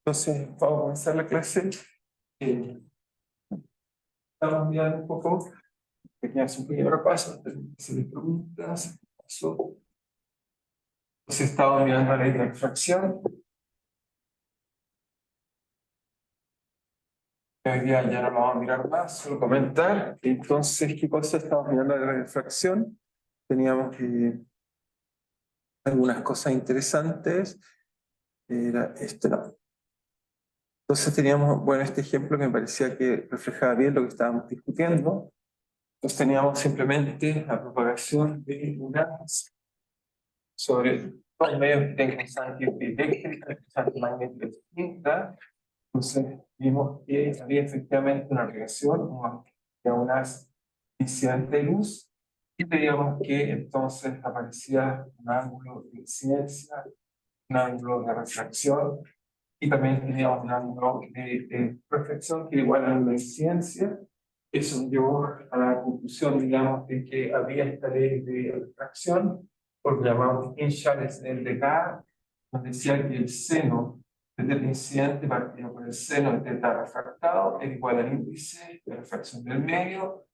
Entonces, vamos a comenzar la clase. Estamos mirando un poco, pequeñas un pequeño repaso, antes de preguntas. Entonces, estamos mirando la ley de refracción. Hoy día ya no lo vamos a mirar más, solo comentar. Entonces, ¿qué cosa estamos mirando la refracción? Teníamos algunas cosas interesantes. Era esto, no. Entonces teníamos, bueno, este ejemplo que me parecía que reflejaba bien lo que estábamos discutiendo. Entonces teníamos simplemente la propagación de unas sobre dos medios que tengan constante eléctrica, constante magnética distinta. Entonces vimos que había efectivamente una relación a unas incidentes de luz y veíamos que entonces aparecía un ángulo de incidencia, un ángulo de refracción y también teníamos un ángulo de reflexión que era igual al ángulo de incidencia. Eso nos llevó a la conclusión, digamos, de que había esta ley de refracción, porque llamamos Inschaller de K, nos decía que el seno de teta incidente partido por el seno de teta refractado es igual al índice de refracción del medio.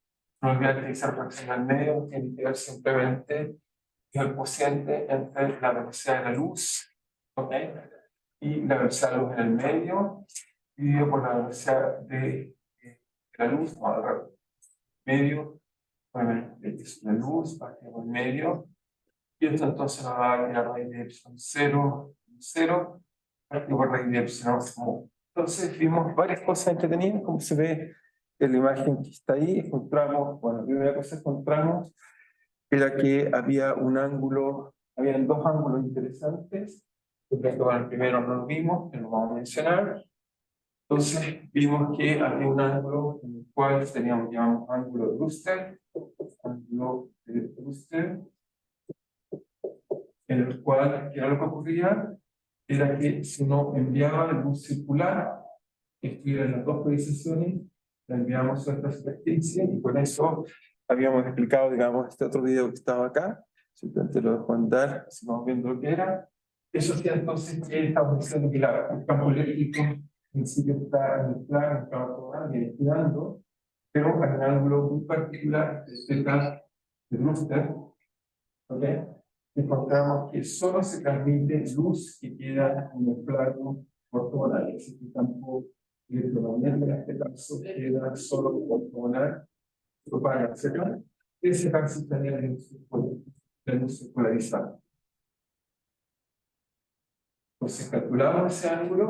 No olvidar que esa refracción del medio tiene que ver simplemente el cociente entre la velocidad de la luz, ¿ok? Y la velocidad de la luz en el medio, dividido por la velocidad de la luz, o al medio, obviamente es la luz, partido por el medio, y esto entonces nos va a dar la raíz de epsilon 0, 0, partido por raíz de epsilon como. Entonces vimos varias cosas entretenidas, como se ve en la imagen que está ahí. Encontramos, bueno, la primera cosa que encontramos era que había un ángulo, habían dos ángulos interesantes. Bueno, el primero no lo vimos, que lo vamos a mencionar. Entonces vimos que había un ángulo en el cual teníamos, llamamos ángulo de Brewster, en el cual, ¿qué era lo que ocurría? Era que si uno enviaba luz circular, que estuviera en las dos posiciones, la enviamos a esta superficie y con eso habíamos explicado, digamos, este otro video que estaba acá. Simplemente lo dejo andar, así vamos viendo lo que era. Eso hacía entonces que estamos diciendo que el campo eléctrico en principio está en el plano, estaba tomando y girando, pero a un ángulo muy particular, Z de Brewster, ¿ok? Encontramos que solo se transmite luz que queda en el plano ortogonal, es decir, el campo electromagnético en este caso queda solo ortogonal, propaga, etc. Ese caso estaría la luz polarizada. Entonces calculamos ese ángulo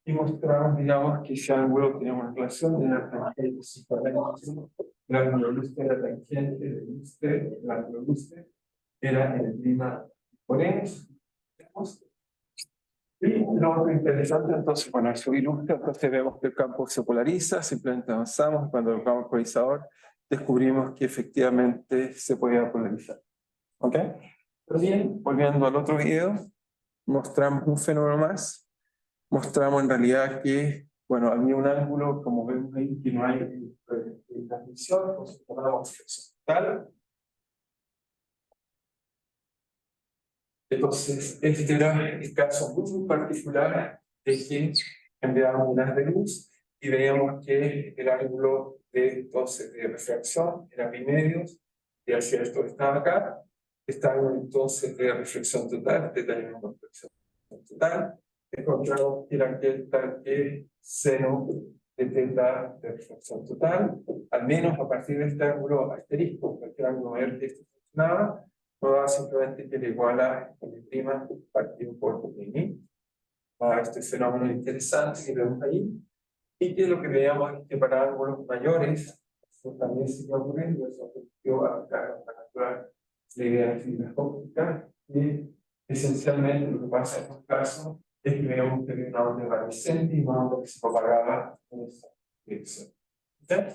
y mostramos, digamos, que ese ángulo tenía una relación de la tangente el ángulo luz era tangente de luz, el ángulo luz era el clima por eso. Y lo otro interesante, entonces, bueno, eso ilustra, entonces vemos que el campo se polariza, simplemente avanzamos, cuando el campo polarizador descubrimos que efectivamente se podía polarizar. ¿Ok? Pero bien, volviendo al otro video, mostramos un fenómeno más, mostramos en realidad que, bueno, había un ángulo, como vemos ahí, que no hay transmisión, entonces tomamos reflexión total. Entonces, este era el caso muy particular de que enviábamos un haz de luz y veíamos que el ángulo de refracción era pi medios, y hacia esto que estaba acá, estaba entonces de reflexión total, de reflexión total, encontramos que era aquel tal que seno de teta de reflexión total, al menos a partir de este ángulo asterisco, cualquier ángulo mayor que esto funcionaba, no da simplemente que le iguala el prima partido por mini a este fenómeno interesante que vemos ahí, y que lo que veíamos es que para ángulos mayores eso también sigue ocurriendo, eso ocurrió acá para calcular la idea de fibras ópticas, y esencialmente lo que pasa en estos casos es que veíamos que había una onda evanescente y una onda que se propagaba en esa dirección. ¿Okay?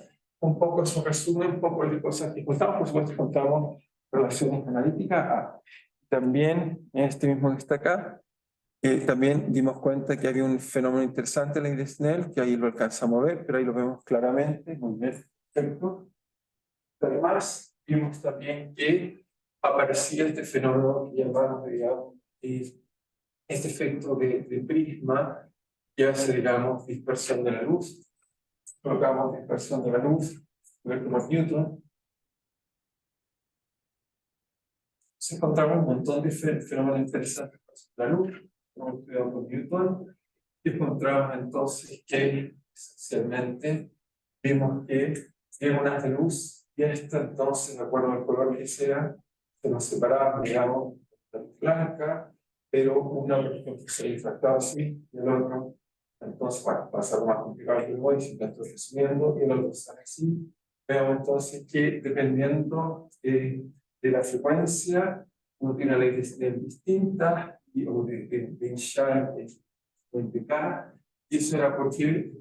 Un poco eso resume un poco de cosas que contamos, por supuesto contamos relaciones analíticas. También en este mismo que está acá, también dimos cuenta que había un fenómeno interesante en la ley de Snell, que ahí lo alcanzamos a ver, pero ahí lo vemos claramente, muy bien, perfecto. Además, vimos también que aparecía este fenómeno que llamamos, digamos, este efecto de prisma, y hace, digamos, dispersión de la luz. Colocamos dispersión de la luz, cubierto por Newton. Se encontramos un montón de fenómenos interesantes de la luz, hemos estudiado con Newton, y encontramos entonces que esencialmente vimos que hay unas de luz, y esta entonces, de acuerdo al color que sea, se nos separaba, digamos, la luz blanca, pero una, por ejemplo, se difractaba así, y el otro, entonces, bueno, va a ser más complicado que hoy, si lo estoy resumiendo, y el otro sale así. Vemos entonces que dependiendo de la frecuencia, uno tiene leyes distintas, o de Einstein o de K, y eso era porque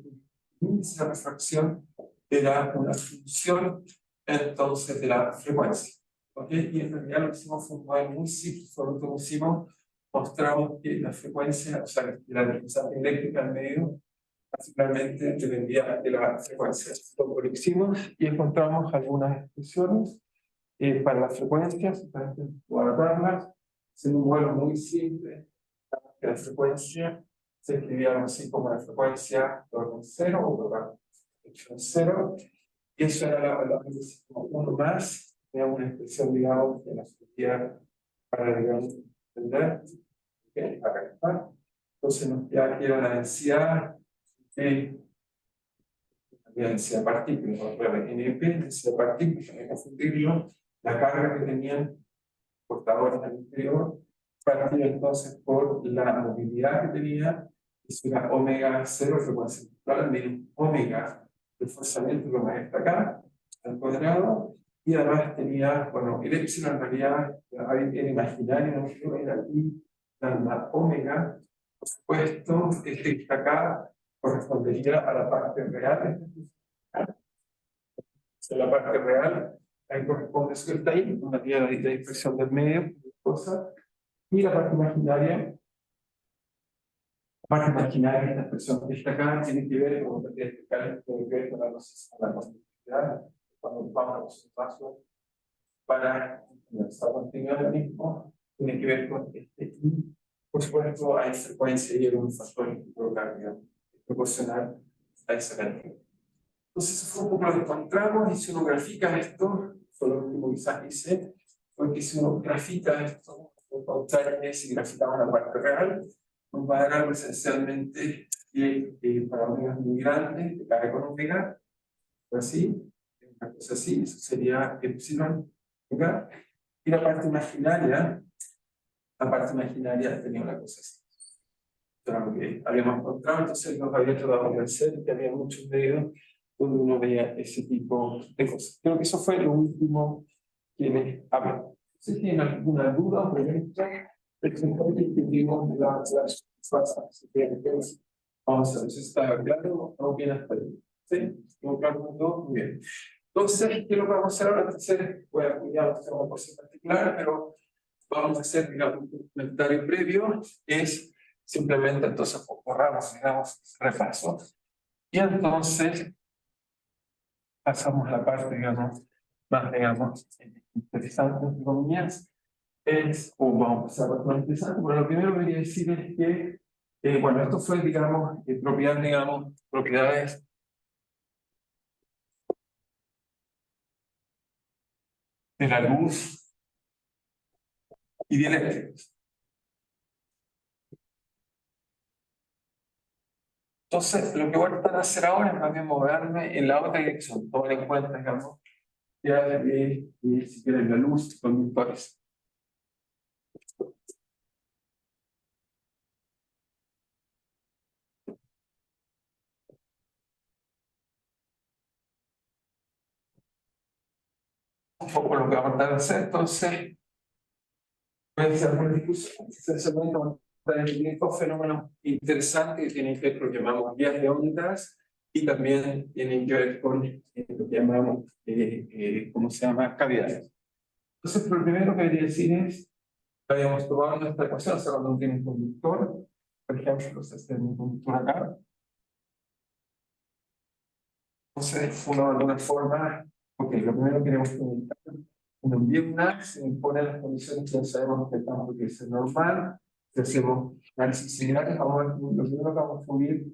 esa refracción era una función entonces de la frecuencia. ¿Okay? Y en realidad lo que hicimos fue un modelo muy simple, solo lo que hicimos, mostramos que la frecuencia, o sea, la velocidad eléctrica al medio, básicamente dependía de la frecuencia. Lo que hicimos y encontramos algunas expresiones para las frecuencias, para guardarlas, en un modelo muy simple, que la frecuencia se escribía algo así como la frecuencia con cero o con cero, y eso era como uno más, digamos, una expresión, digamos, de la sociedad para, digamos, entender, ¿okay? Acá está. Entonces nos queda aquí la densidad de densidad de partículas, otra vez NP, densidad de partículas, hay que confundirlo, la carga que tenían portadores al interior, partida entonces por la movilidad que tenía, es una omega 0, frecuencia total, menos omega, el forzamiento que me está acá, al cuadrado, y además tenía, bueno, el epsilon en realidad era imaginario, no era aquí, la omega, por supuesto, este que está acá correspondería a la parte real, la parte real, ahí corresponde eso que está ahí, una tía de dispersión del medio, cosa, y la parte imaginaria, esta expresión que está acá, tiene que ver con propiedades fiscales, tiene que ver con la constitucionalidad, cuando vamos a un paso para esta continuidad del mismo, tiene que ver con este, y por supuesto hay frecuencia y un factor proporcional a esa cantidad. Entonces, eso fue un poco lo que encontramos, y si uno grafica esto, fue lo último quizás hice, fue que si uno grafica esto, encontrar que si graficamos la parte real, nos va a dar algo esencialmente que para omegas muy grandes, que cae con omega, o así, una cosa así, eso sería epsilon, omega, y la parte imaginaria tenía una cosa así. Esto era lo que habíamos encontrado, entonces nos había tratado de hacer, que había muchos medios donde uno veía ese tipo de cosas. Creo que eso fue lo último que les hablé. Si tienen alguna duda o pregunta, entendimos las fases. Vamos a ver si está claro o bien hasta ahí. ¿Sí? ¿Tengo claro todo? Muy bien. Entonces, ¿qué es lo que vamos a hacer ahora? Bueno, ya no tengo una cosa en particular, pero vamos a hacer, digamos, un comentario previo, es simplemente, entonces, borramos, digamos, repaso. Y entonces, pasamos a la parte, digamos, más, digamos, interesante, entre comillas, o vamos a pasar a la más interesante. Bueno, lo primero que quería decir es que, bueno, esto fue, digamos, propiedades de la luz y de eléctricos. Entonces, lo que voy a tratar de hacer ahora es más bien moverme en la otra dirección, tomar en cuenta, digamos, ya de, si quieren, la luz, conductores. Un poco lo que vamos a tratar de hacer, entonces, voy a hacer alguna discusión. Esencialmente, vamos a definir dos fenómenos interesantes que tienen que ver con lo que llamamos vías de ondas y también tienen que ver con lo que llamamos, ¿cómo se llama? Cavidades. Entonces, lo primero que quería decir es, habíamos tomado nuestra ecuación, o sea, cuando uno tiene un conductor, por ejemplo, entonces tenemos un conductor acá. Entonces, uno de alguna forma, ok, lo primero que queremos comunicar, uno envía un NAC, se impone las condiciones que ya sabemos que estamos, que es normal, Si hacemos análisis similares, lo primero que vamos a descubrir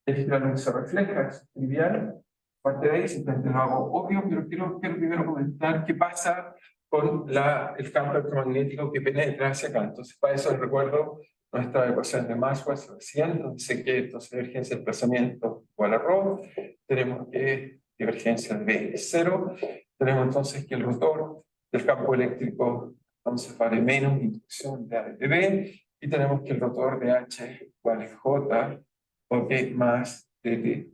es que la luz se refleja, es trivial. Parte de ahí, simplemente lo hago obvio, pero quiero primero comentar qué pasa con el campo electromagnético que penetra hacia acá. Entonces, para eso les recuerdo nuestra ecuación de Maxwell sobre el siguiente, donde dice que entonces divergencia del desplazamiento igual a ρ, tenemos que divergencia de B es 0, tenemos entonces que el rotor del campo eléctrico entonces vale menos inducción de A de B, y tenemos que el rotor de H vale J, ok, más de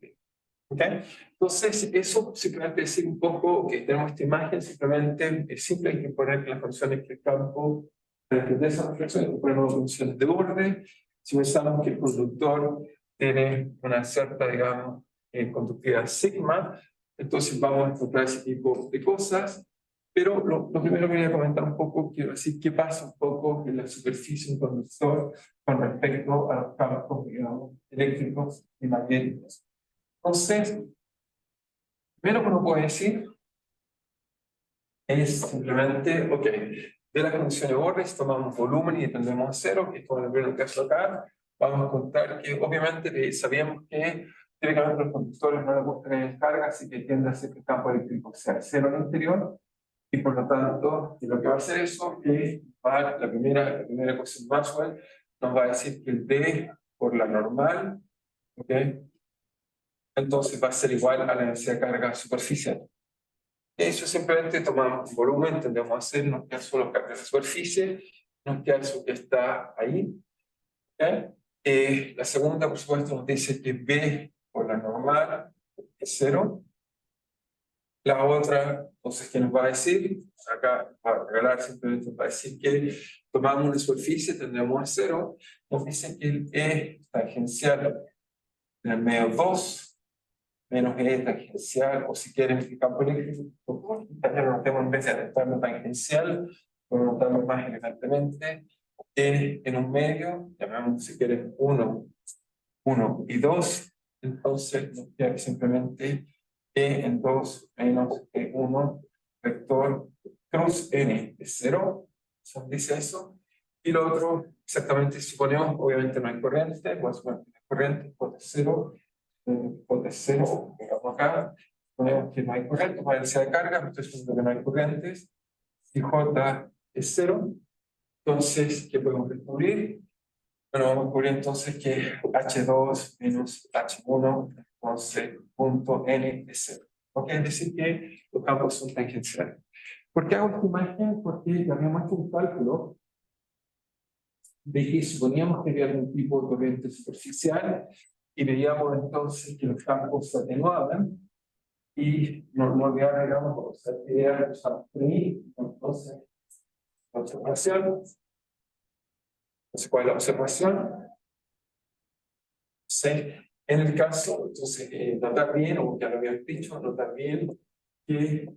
¿Okay? Entonces, eso simplemente decir un poco que tenemos esta imagen, simplemente es simple, hay que poner que las funciones del campo, para entender esas reflexiones, hay que poner funciones de borde. Si pensamos que el conductor tiene una cierta, digamos, conductividad sigma, entonces vamos a encontrar ese tipo de cosas. Pero lo primero que voy a comentar un poco, quiero decir qué pasa un poco en la superficie de un conductor con respecto a los campos, digamos, eléctricos y magnéticos. Entonces, primero que uno puede decir es simplemente, ok, de las condiciones de borde, si tomamos volumen y tendremos a cero, que es como en el primer caso acá, vamos a contar que obviamente sabíamos que típicamente los conductores no les gusta tener carga, así que tiende a hacer que el campo eléctrico sea cero en el interior, y por lo tanto, lo que va a hacer eso es, la primera ecuación Maxwell nos va a decir que el D por la normal, ok, entonces va a ser igual a la densidad de carga superficial. Eso simplemente tomamos volumen, tendemos a hacer, nos queda solo carga de superficie, nos queda eso que está ahí. La segunda, por supuesto, nos dice que B por la normal es 0. La otra, entonces, ¿qué nos va a decir? Acá, para regalar, simplemente nos va a decir que tomamos una superficie, tendremos a 0. Nos dice que el E tangencial en el medio 2, menos E tangencial, o si quieren el campo eléctrico, también lo notemos en vez de anotarlo tangencial, lo notamos más elegantemente, E en un medio, llamamos si quieren 1 y 2, entonces nos queda simplemente E en 2 menos E1, vector cruz N es 0, dice eso, y lo otro, exactamente, suponemos, obviamente no hay corriente, pues bueno, no hay corriente, pues es 0, de 0, digamos acá, ponemos que no hay corriente, para densidad de carga, me estoy diciendo que no hay corrientes, y J es 0, entonces, ¿qué podemos descubrir? Bueno, vamos a descubrir entonces que H2 menos H1, entonces, punto N es 0. ¿Ok? Es decir, que los campos son tangenciales. ¿Por qué hago esta imagen? Porque ya habíamos hecho un cálculo de que suponíamos que había algún tipo de corriente superficial y veíamos entonces que los campos se atenuaban y no olvidar, digamos, o sea, que era usar entonces, observación. Entonces, ¿cuál es la observación? Sí, en el caso, entonces, notar bien, o ya lo había dicho, notar bien que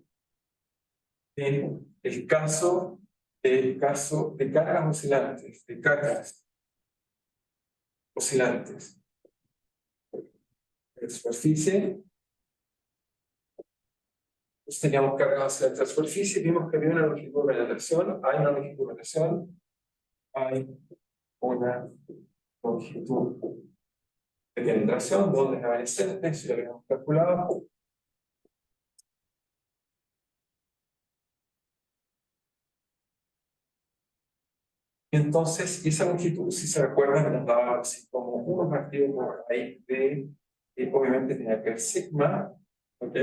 en el caso de cargas oscilantes, de superficie, pues teníamos cargas oscilantes de superficie, vimos que había una longitud de penetración, hay una longitud de penetración, hay una longitud de penetración, donde es evanescente, eso ya lo habíamos calculado. Entonces, esa longitud, si se recuerdan, nos daba así como 1 partido por raíz de, obviamente tenía que ser sigma, ¿ok?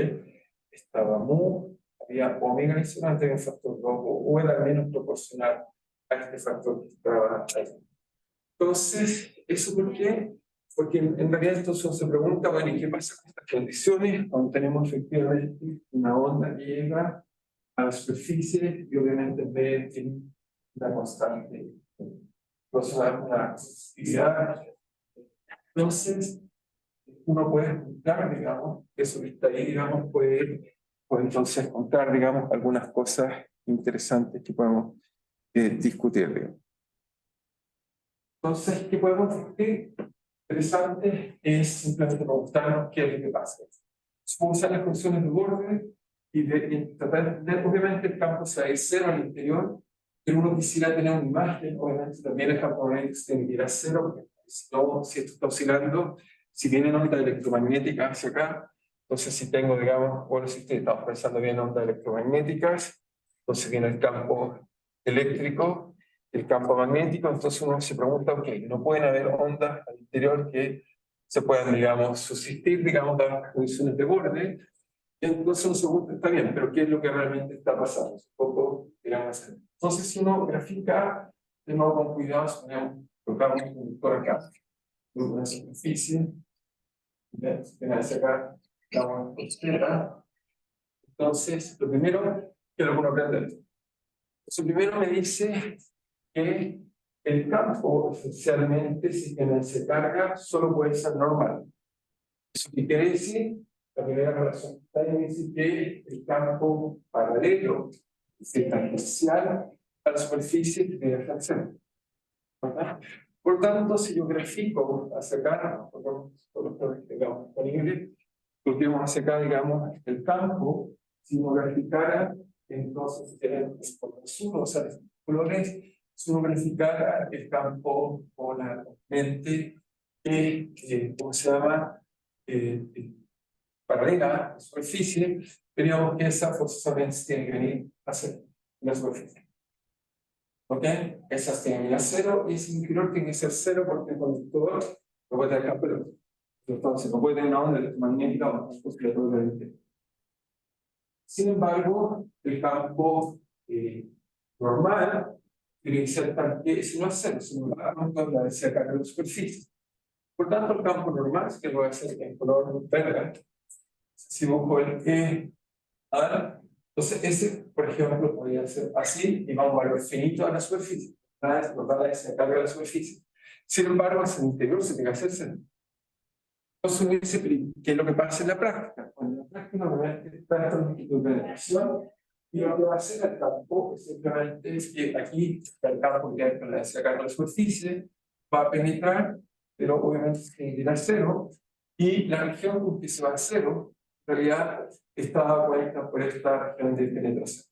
Estaba mu, había omega adicional, había un factor 2, o era menos proporcional a este factor que estaba ahí. Entonces, ¿eso por qué? Porque en realidad entonces se pregunta, bueno, ¿y qué pasa con estas condiciones? Cuando tenemos efectivamente una onda que llega a la superficie y obviamente en vez de una constante, una actividad. Entonces, uno puede contar, digamos, eso que está ahí, digamos, puede entonces contar, digamos, algunas cosas interesantes que podemos discutir, digamos. Entonces, ¿qué podemos discutir? Interesante es simplemente preguntarnos qué es lo que pasa. Vamos a usar las funciones de borde y tratar de entender, obviamente, el campo sea de 0 al interior, pero uno quisiera tener una imagen, obviamente también el campo magnético tiene que ir a cero, porque si no, si esto está oscilando, si vienen ondas electromagnéticas hacia acá, entonces si tengo, digamos, bueno, si estamos pensando bien en ondas electromagnéticas, entonces viene el campo eléctrico, el campo magnético, entonces uno se pregunta, ok, no pueden haber ondas al interior que se puedan, digamos, subsistir, digamos, las condiciones de borde, entonces uno se pregunta, está bien, pero ¿qué es lo que realmente está pasando? Un poco, digamos, así. Entonces si uno grafica, de nuevo con cuidado, ponemos, colocamos un conductor acá, una superficie, hacia acá, la izquierda. Entonces, lo primero que lo puedo aprender. Entonces, primero me dice que el campo, esencialmente, si se carga, solo puede ser normal. ¿Eso qué quiere decir? La primera relación que está ahí dice que el campo paralelo, es tangencial a la superficie que tiene el cero. ¿Verdad? Por tanto, si yo grafico hacia acá, por lo que tengamos disponible, lo que vamos hacia acá, digamos, el campo, si uno graficara, entonces tenemos por los uno, o sea, los colores, si uno graficara el campo polarmente, ¿cómo se llama? Paralela a la superficie, veríamos que esa forzosamente tiene que venir hacia la superficie. ¿Ok? Esas tienen que ir a cero y ese interior tiene que ser cero porque el conductor lo puede tener acá, pero entonces no puede tener una onda electromagnética o una cosa que todo el. Sin embargo, el campo normal tiene que ser tal que si no es cero, sino la densidad acá de la superficie. Por tanto, el campo normal, que lo voy a hacer en color verde, si busco el A, entonces ese, por ejemplo, podría ser así y va a un valor finito a la superficie. Nos va a sacar de la superficie. Sin embargo, hacia el interior se tiene que hacer cero. Entonces uno dice, ¿qué es lo que pasa en la práctica? Bueno, en la práctica normalmente está esta longitud de penetración y lo que va a hacer el campo es simplemente que aquí está el campo que hay para sacar de la superficie, va a penetrar, pero obviamente se tiene que ir a cero y la región con que se va a cero en realidad está vuelta por esta región de penetración.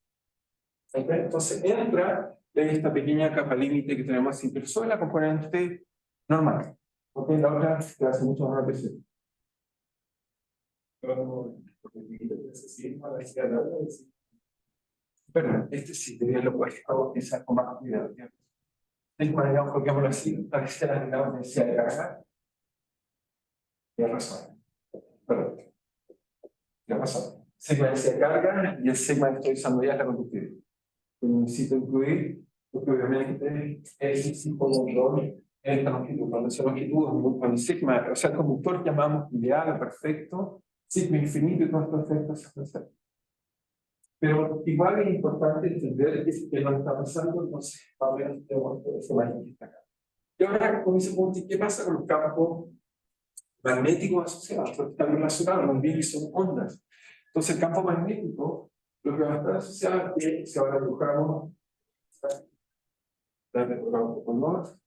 ¿Okay? Entonces entra en esta pequeña capa límite que tenemos así, pero solo la componente normal. ¿Okay? La otra te hace mucho más rápido. Perdón, este sí, tenía lo puedes bautizar con más cuidado. De esta manera, coloquémoslo así, parecía la densidad de carga. Tienes razón. Perdón. Tienes razón. Sigma de carga y el sigma que estoy usando ya es la conductividad. Necesito incluir, porque obviamente es el conductor en esta longitud. Cuando esa longitud, cuando el sigma, o sea, el conductor que llamamos ideal, perfecto, sigma infinito y todos estos efectos se hacen. Pero igual es importante entender que no está pasando, entonces va a haber este momento que está acá. Y ahora, con ese punto, ¿qué pasa con los campos magnéticos asociados? Porque están relacionados, más bien son ondas. Entonces, el campo magnético, lo que va a estar asociado es que se va a dibujar un poco más.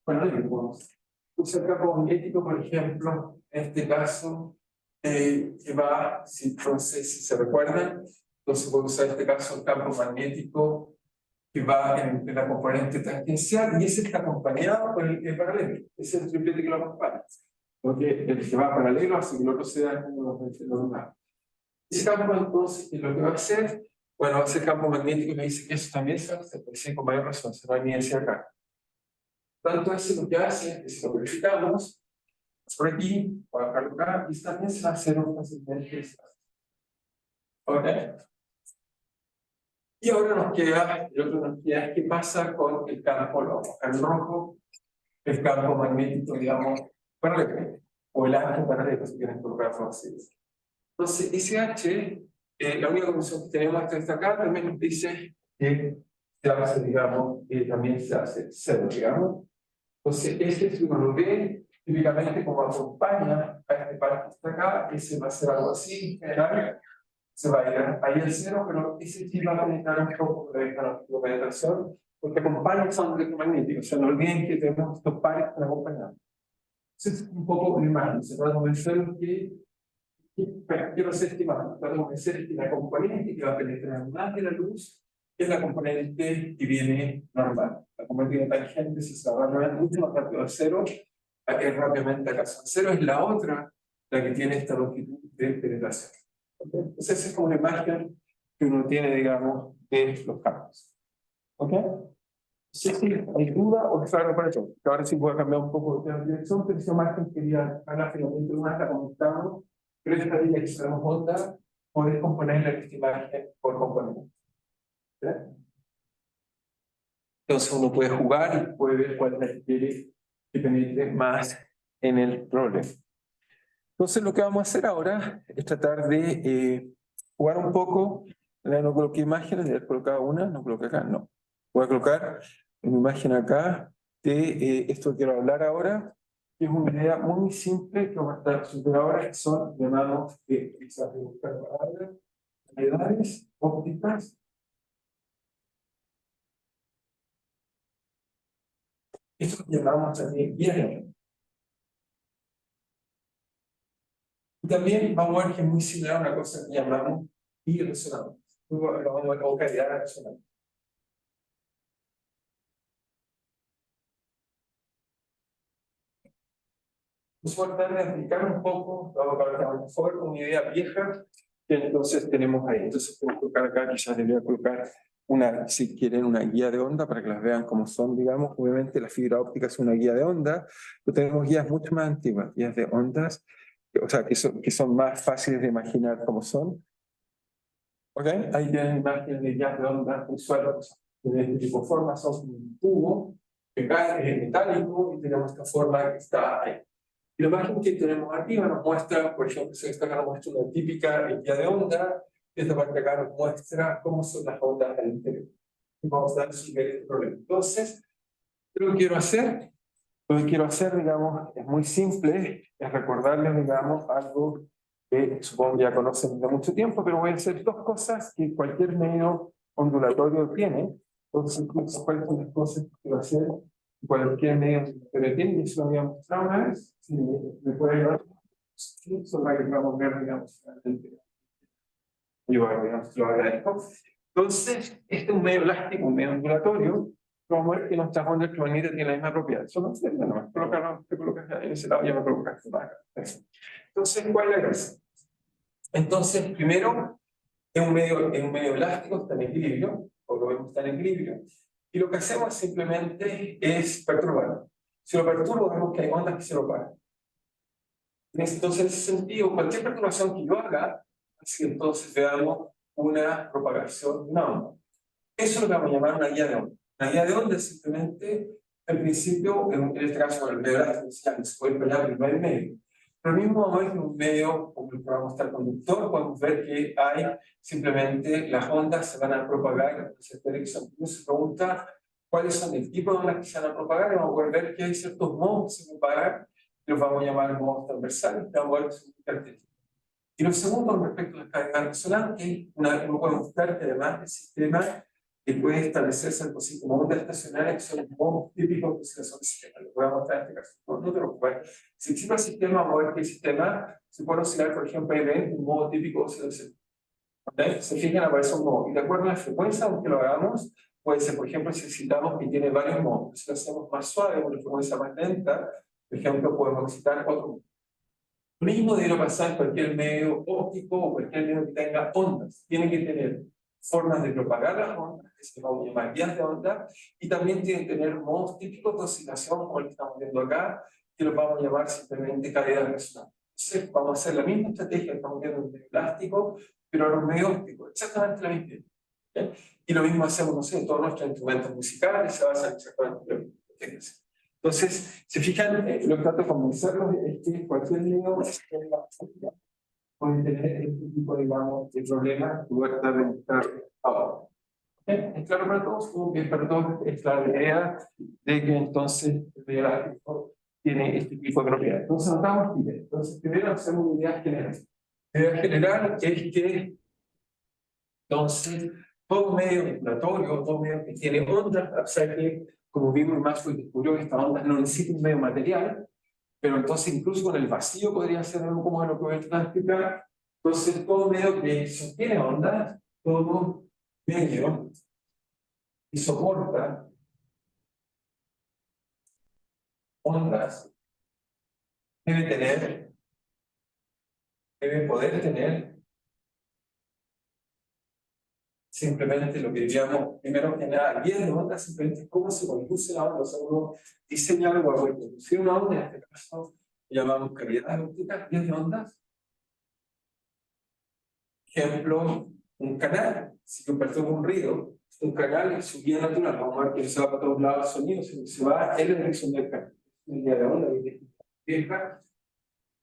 Bueno, no dibujamos. Usa el campo magnético, por ejemplo, en este caso, que va, si se recuerdan, entonces voy a usar en este caso el campo magnético que va en la componente tangencial y ese está acompañado por el paralelo. Ese es el triplete que lo acompaña. Porque el que va paralelo hace que el otro sea como los demás. Ese campo entonces, lo que va a hacer, bueno, ese campo magnético me dice que eso también se hace, por con mayor razón, se va a venir hacia acá. Tanto eso lo que hace es que lo verificamos por aquí, por acá, y también se va a hacer un fácilmente. ¿Ok? Y ahora nos queda, el otro nos queda, ¿qué pasa con el campo rojo? El campo magnético, digamos, paralelo, o el H paralelo, si quieren colocarlo así. Entonces, ese H, la única condición que tenemos hasta acá, también nos dice que se hace, digamos, también se hace cero, digamos. Entonces, este, si uno lo ve, típicamente como acompaña a este par que está acá, ese va a ser algo así, en general, se va a ir ahí al cero, pero ese sí va a penetrar un poco de la penetración, porque acompaña son electromagnéticos. O sea, no olviden que tenemos estos pares para acompañar. Entonces, es un poco la imagen. Se trata de convencer que, quiero ser estimado, trata de convencer que la componente que va a penetrar más de la luz es la componente que viene normal. La componente tangente se va a mucho más rápido a cero, a que rápidamente acá. Cero es la otra, la que tiene esta longitud de penetración. ¿Okay? Entonces, esa es como una imagen que uno tiene, digamos, de los campos. ¿Ok? Sí, sí, ¿hay duda o claro para eso? Ahora sí voy a cambiar un poco de dirección, pero esa imagen quería hablar finalmente de una la comentamos, pero esta línea que sabemos onda, poder componerla en esta imagen por componente. ¿Sí? Entonces uno puede jugar y puede ver cuál es la que quiere que penetre más en el problema. Entonces lo que vamos a hacer ahora es tratar de jugar un poco. No coloqué imágenes, de haber colocado una, no coloqué acá, no. Voy a colocar una imagen acá de esto que quiero hablar ahora, que es una idea muy simple que vamos a estar super ahora, que son llamados quizás de buscar palabras, variedades ópticas. Esto lo llamamos también guías. Y también vamos a ver que es muy similar a una cosa que llamamos irresonante. Luego lo vamos a ver como calidad resonante. Nos voy a tratar de explicar un poco, vamos a ver a lo mejor una idea vieja que entonces tenemos ahí. Entonces podemos colocar acá, quizás debería colocar una, si quieren, una guía de onda para que las vean como son, digamos. Obviamente la fibra óptica es una guía de onda, pero tenemos guías mucho más antiguas, guías de ondas, o sea, que son más fáciles de imaginar como son. ¿Ok? Ahí tienen imágenes de guías de onda visuales de este tipo de forma, son un tubo que cae, es metálico y tenemos esta forma que está ahí. Y la imagen que tenemos arriba nos muestra, por ejemplo, esta acá nos muestra una típica guía de onda, esta parte acá nos muestra cómo son las ondas al interior. Y vamos a resolver este problema. Entonces, lo que quiero hacer, digamos, es muy simple, es recordarles, digamos, algo que supongo que ya conocen de mucho tiempo, pero voy a hacer dos cosas que cualquier medio ondulatorio tiene. Entonces, ¿cuáles son las cosas que quiero hacer? Cualquier medio ondulatorio tiene, y eso lo había mostrado una vez. Si me puede ayudar, sobre que vamos a ver, digamos, yo, digamos, lo agradezco. Entonces, este es un medio elástico, un medio ondulatorio. Vamos a ver que nuestras ondas electromagnéticas tienen la misma propiedad. Eso no sé, no, te colocas en ese lado y ya me colocas acá. Entonces, ¿cuál es la gracia? Entonces, primero, es un medio elástico, está en equilibrio, o lo vemos está en equilibrio, y lo que hacemos simplemente es perturbarlo. Si lo perturbo, vemos que hay ondas que se lo paran. Entonces, en ese sentido, cualquier perturbación que yo haga, así entonces veamos una propagación de una onda. Eso es lo que vamos a llamar una guía de onda. Una guía de onda es simplemente, al principio, en este caso, el medio elástico, se puede pelear por el medio medio. Pero al mismo momento, en un medio como el que vamos a estar conductor, podemos ver que hay simplemente las ondas se van a propagar en cierta dirección. Entonces se pregunta cuáles son el tipo de ondas que se van a propagar, y vamos a poder ver que hay ciertos modos que se propagan, que los vamos a llamar modos transversales, que vamos a ver que son muy característicos. Y lo segundo, respecto a las cargas resonantes, uno puede mostrar que además del sistema que puede establecerse algo así como ondas estacionarias, que son los modos típicos de oscilación del sistema. Lo voy a mostrar en este caso. No te preocupes. Si existe el sistema, vamos a ver que el sistema se puede oscilar, por ejemplo, ahí ven un modo típico de oscilación. ¿Okay? Se fijan, aparece un modo. Y de acuerdo a la frecuencia, aunque lo hagamos, puede ser, por ejemplo, si exitamos que tiene varios modos. Si lo hacemos más suave, con una frecuencia más lenta, por ejemplo, podemos excitar otro modo. Lo mismo debería pasar en cualquier medio óptico o cualquier medio que tenga ondas. Tiene que tener formas de propagar las ondas, que se van a llamar guías de onda, y también tiene que tener modos típicos de oscilación, como el que estamos viendo acá, que los vamos a llamar simplemente calidad resonante. Entonces, vamos a hacer la misma estrategia que estamos viendo en el medio plástico, pero en un medio óptico, exactamente la misma. ¿Okay? Y lo mismo hacemos, no sé, en todos nuestros instrumentos musicales, se basan exactamente en lo mismo. Entonces, se fijan, lo que trato de convencerlos es que cualquier niño puede tener este tipo, digamos, de problemas que voy a tratar de mostrar ahora. ¿Es claro para todos? Como que para todos es clara la idea de que entonces el medio elástico tiene este tipo de propiedades. Entonces, notamos que entonces, primero hacemos una idea general. La idea general es que, entonces, todo medio vibratorio, todo medio que tiene ondas, o sea que, como vimos, Maxwell descubrió que estas ondas no necesitan un medio material, pero entonces incluso con el vacío podría ser algo como lo que voy a tratar de explicar. Entonces, todo medio que sostiene ondas, todo medio y soporta ondas debe poder tener simplemente lo que diríamos, primero que nada, guías de ondas, simplemente cómo se conduce la onda. O sea, uno diseña algo para conducir una onda, en este caso llamamos calidad óptica, guías de ondas. Ejemplo, un canal. Si compartimos un río, un canal es su guía natural. Vamos a ver que no se va para todos lados el sonido, sino que se va en la dirección del canal. Un guía de onda vieja.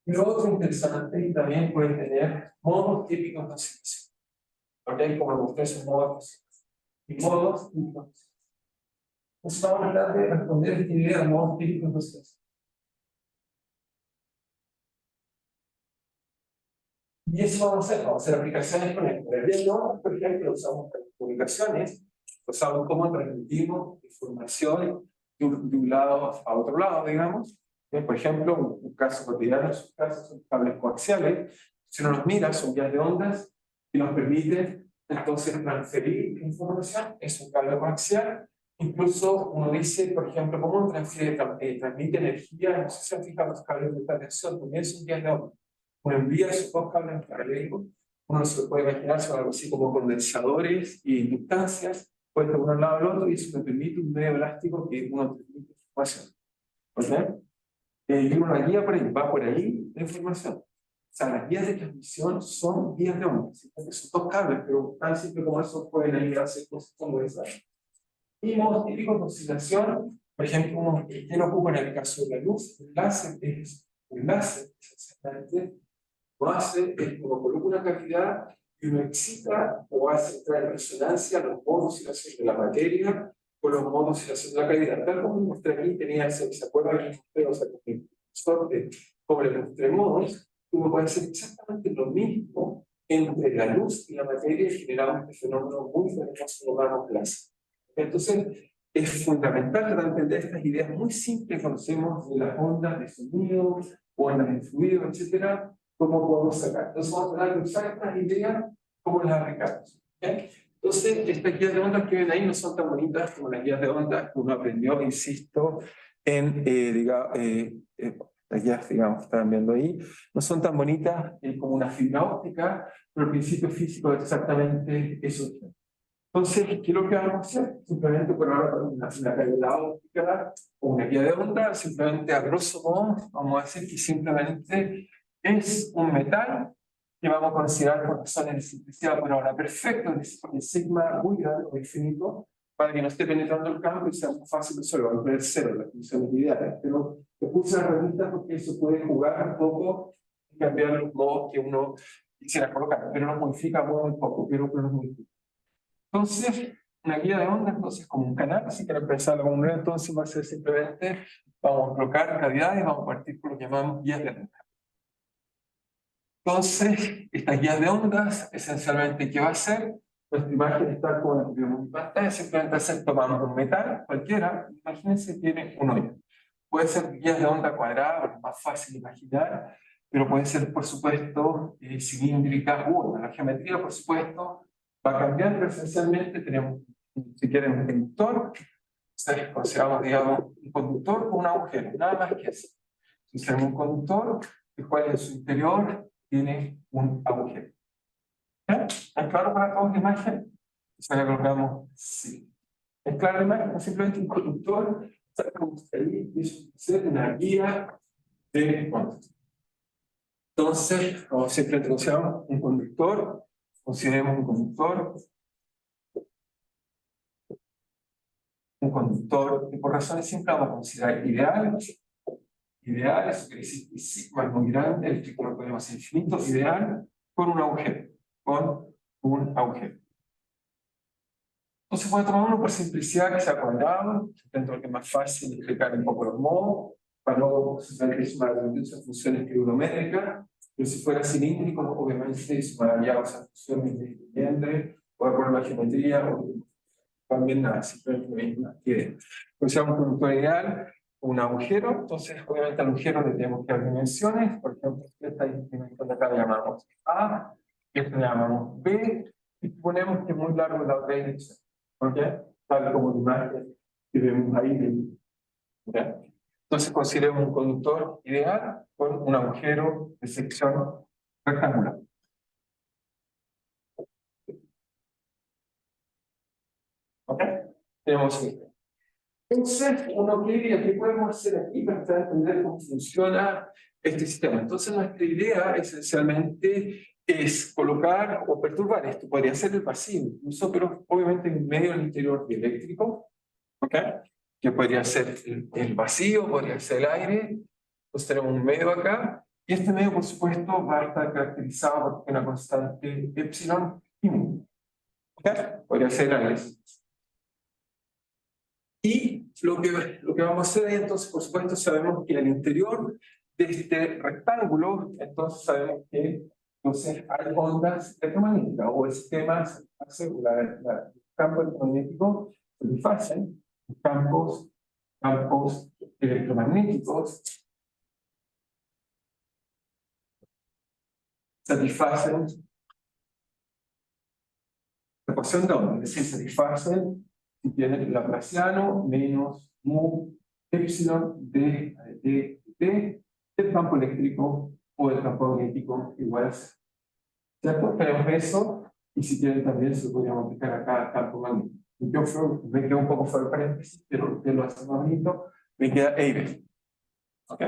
Y lo otro interesante, y también pueden tener modos típicos de oscilación. ¿Ok? Como mostré esos modos y modos típicos. Entonces vamos a tratar de responder esta idea de modos típicos de oscilación. Y eso vamos a hacer aplicaciones con el gobierno, por ejemplo, lo usamos para comunicaciones, usamos cómo transmitimos información de un lado a otro lado, digamos. Por ejemplo, un caso cotidiano, esos casos son cables coaxiales. Si uno los mira, son vías de ondas y nos permite entonces transferir información, es un cable coaxial. Incluso uno dice, por ejemplo, cómo uno transmite energía, no sé si han fijado los cables de alta tensión, también son vías de ondas. Uno envía esos dos cables en paralelo, uno se lo puede imaginar, son algo así como condensadores y inductancias, puestos uno al lado del otro, y eso me permite un medio elástico que uno transmite información. ¿Ok? Y uno la guía por ahí, va por ahí la información. O sea, las guías de transmisión son guías de ondas, son dos cables, pero tan simple como eso pueden ahí hacer cosas como esas. Y modos típicos de oscilación, por ejemplo, uno que lo ocupa en el caso de la luz, el láser es un láser, exactamente. Lo hace es como coloca una cavidad y uno excita o hace entrar en resonancia los modos de oscilación de la materia con los modos de oscilación de la cavidad. Tal como mostré aquí, tenía, ¿se acuerdan que mostré? O sea, como le mostré modos, uno puede hacer exactamente lo mismo entre la luz y la materia y generamos este fenómeno muy famoso que llamamos láser. Entonces, es fundamental tratar de entender estas ideas muy simples que conocemos de las ondas de sonido, ondas de fluido, etcétera, cómo podemos sacar. Entonces vamos a tratar de usar estas ideas como las aplicamos. ¿Okay? Entonces, estas guías de ondas que ven ahí no son tan bonitas como las guías de ondas que uno aprendió, insisto, en, las guías, digamos, que estaban viendo ahí, no son tan bonitas como una fibra óptica, pero el principio físico es exactamente eso. Entonces, ¿qué es lo que vamos a hacer? Simplemente por ahora una cavidad óptica o una guía de onda, simplemente a grosso modo, vamos a decir que simplemente es un metal que vamos a considerar por razones de simplicidad por ahora perfecto, es decir, con el sigma muy grande o infinito, para que no esté penetrando el campo y sea muy fácil de resolver. Vamos a poner cero, las condiciones ideales. Pero te puse la revista porque eso puede jugar un poco y cambiar los modos que uno quisiera colocar, pero lo modifica muy poco, pero no modifica. Entonces, una guía de onda, entonces, como un canal, si quieren pensarlo como un canal, entonces va a ser simplemente, vamos a colocar cavidades y vamos a partir por lo que llamamos guías de onda. Entonces, estas guías de ondas, esencialmente, ¿qué va a hacer? Nuestra imagen está como la que vemos en pantalla, simplemente tomamos un metal cualquiera, imagínense, tiene un hoyo. Puede ser guías de onda cuadradas, es más fácil de imaginar, pero puede ser, por supuesto, cilíndricas, la geometría, por supuesto, va cambiando, pero esencialmente tenemos, si quieren, un conductor, consideramos, digamos, un conductor con un agujero, nada más que eso. Si tenemos un conductor, el cual en su interior tiene un agujero. ¿Es claro para todos la imagen? Se le colocamos sí. ¿Es clara la imagen? Simplemente un conductor, sacamos ahí y eso es una guía de ondas. Entonces, como siempre consideramos un conductor, consideremos un conductor que por razones simples vamos a considerar ideal, eso quiere decir que sigma es muy grande, el círculo lo podemos hacer infinito, ideal, con un agujero, Entonces voy a tomar uno por simplicidad que sea cuadrado, dentro de que es más fácil explicar un poco los modos, para no saber que es una redundancia de funciones trigonométricas, pero si fuera cilíndrico, obviamente sumaría esas funciones independientes, o por la geometría, o también nada, simplemente lo mismo que consideramos un conductor ideal, un agujero, entonces obviamente al agujero le tenemos que dar dimensiones, por ejemplo, esta dimensión de acá la llamamos A, esta la llamamos B, y ponemos que es muy largo la otra dirección. ¿Ok? tal como la imagen que vemos ahí. ¿Ya? Entonces consideremos un conductor ideal con un agujero de sección rectangular. ¿Ok? Tenemos esto. Entonces, uno diría, ¿qué podemos hacer aquí para entender cómo funciona este sistema? Entonces, nuestra idea esencialmente es colocar o perturbar esto. Podría ser el vacío, incluso, pero obviamente en medio del interior dieléctrico, ¿ok? Que podría ser el vacío, podría ser el aire. Entonces, tenemos un medio acá. Y este medio, por supuesto, va a estar caracterizado por una constante epsilon y mu. ¿Ok? Podría ser aire. Y lo que vamos a hacer ahí, entonces, por supuesto, sabemos que en el interior de este rectángulo, entonces sabemos que entonces, hay ondas electromagnéticas o sistemas, el campo electromagnético satisfacen campos electromagnéticos, satisfacen la ecuación de onda, es decir, satisfacen si tienen el laplaciano menos mu epsilon de del campo eléctrico o del campo magnético igual a cero. ¿Cierto? Tenemos eso, y si quieren también se lo podríamos aplicar acá al campo magnético. Yo me quedo un poco fuera de paréntesis, pero que lo hace más bonito, me queda EIB. ¿Ok?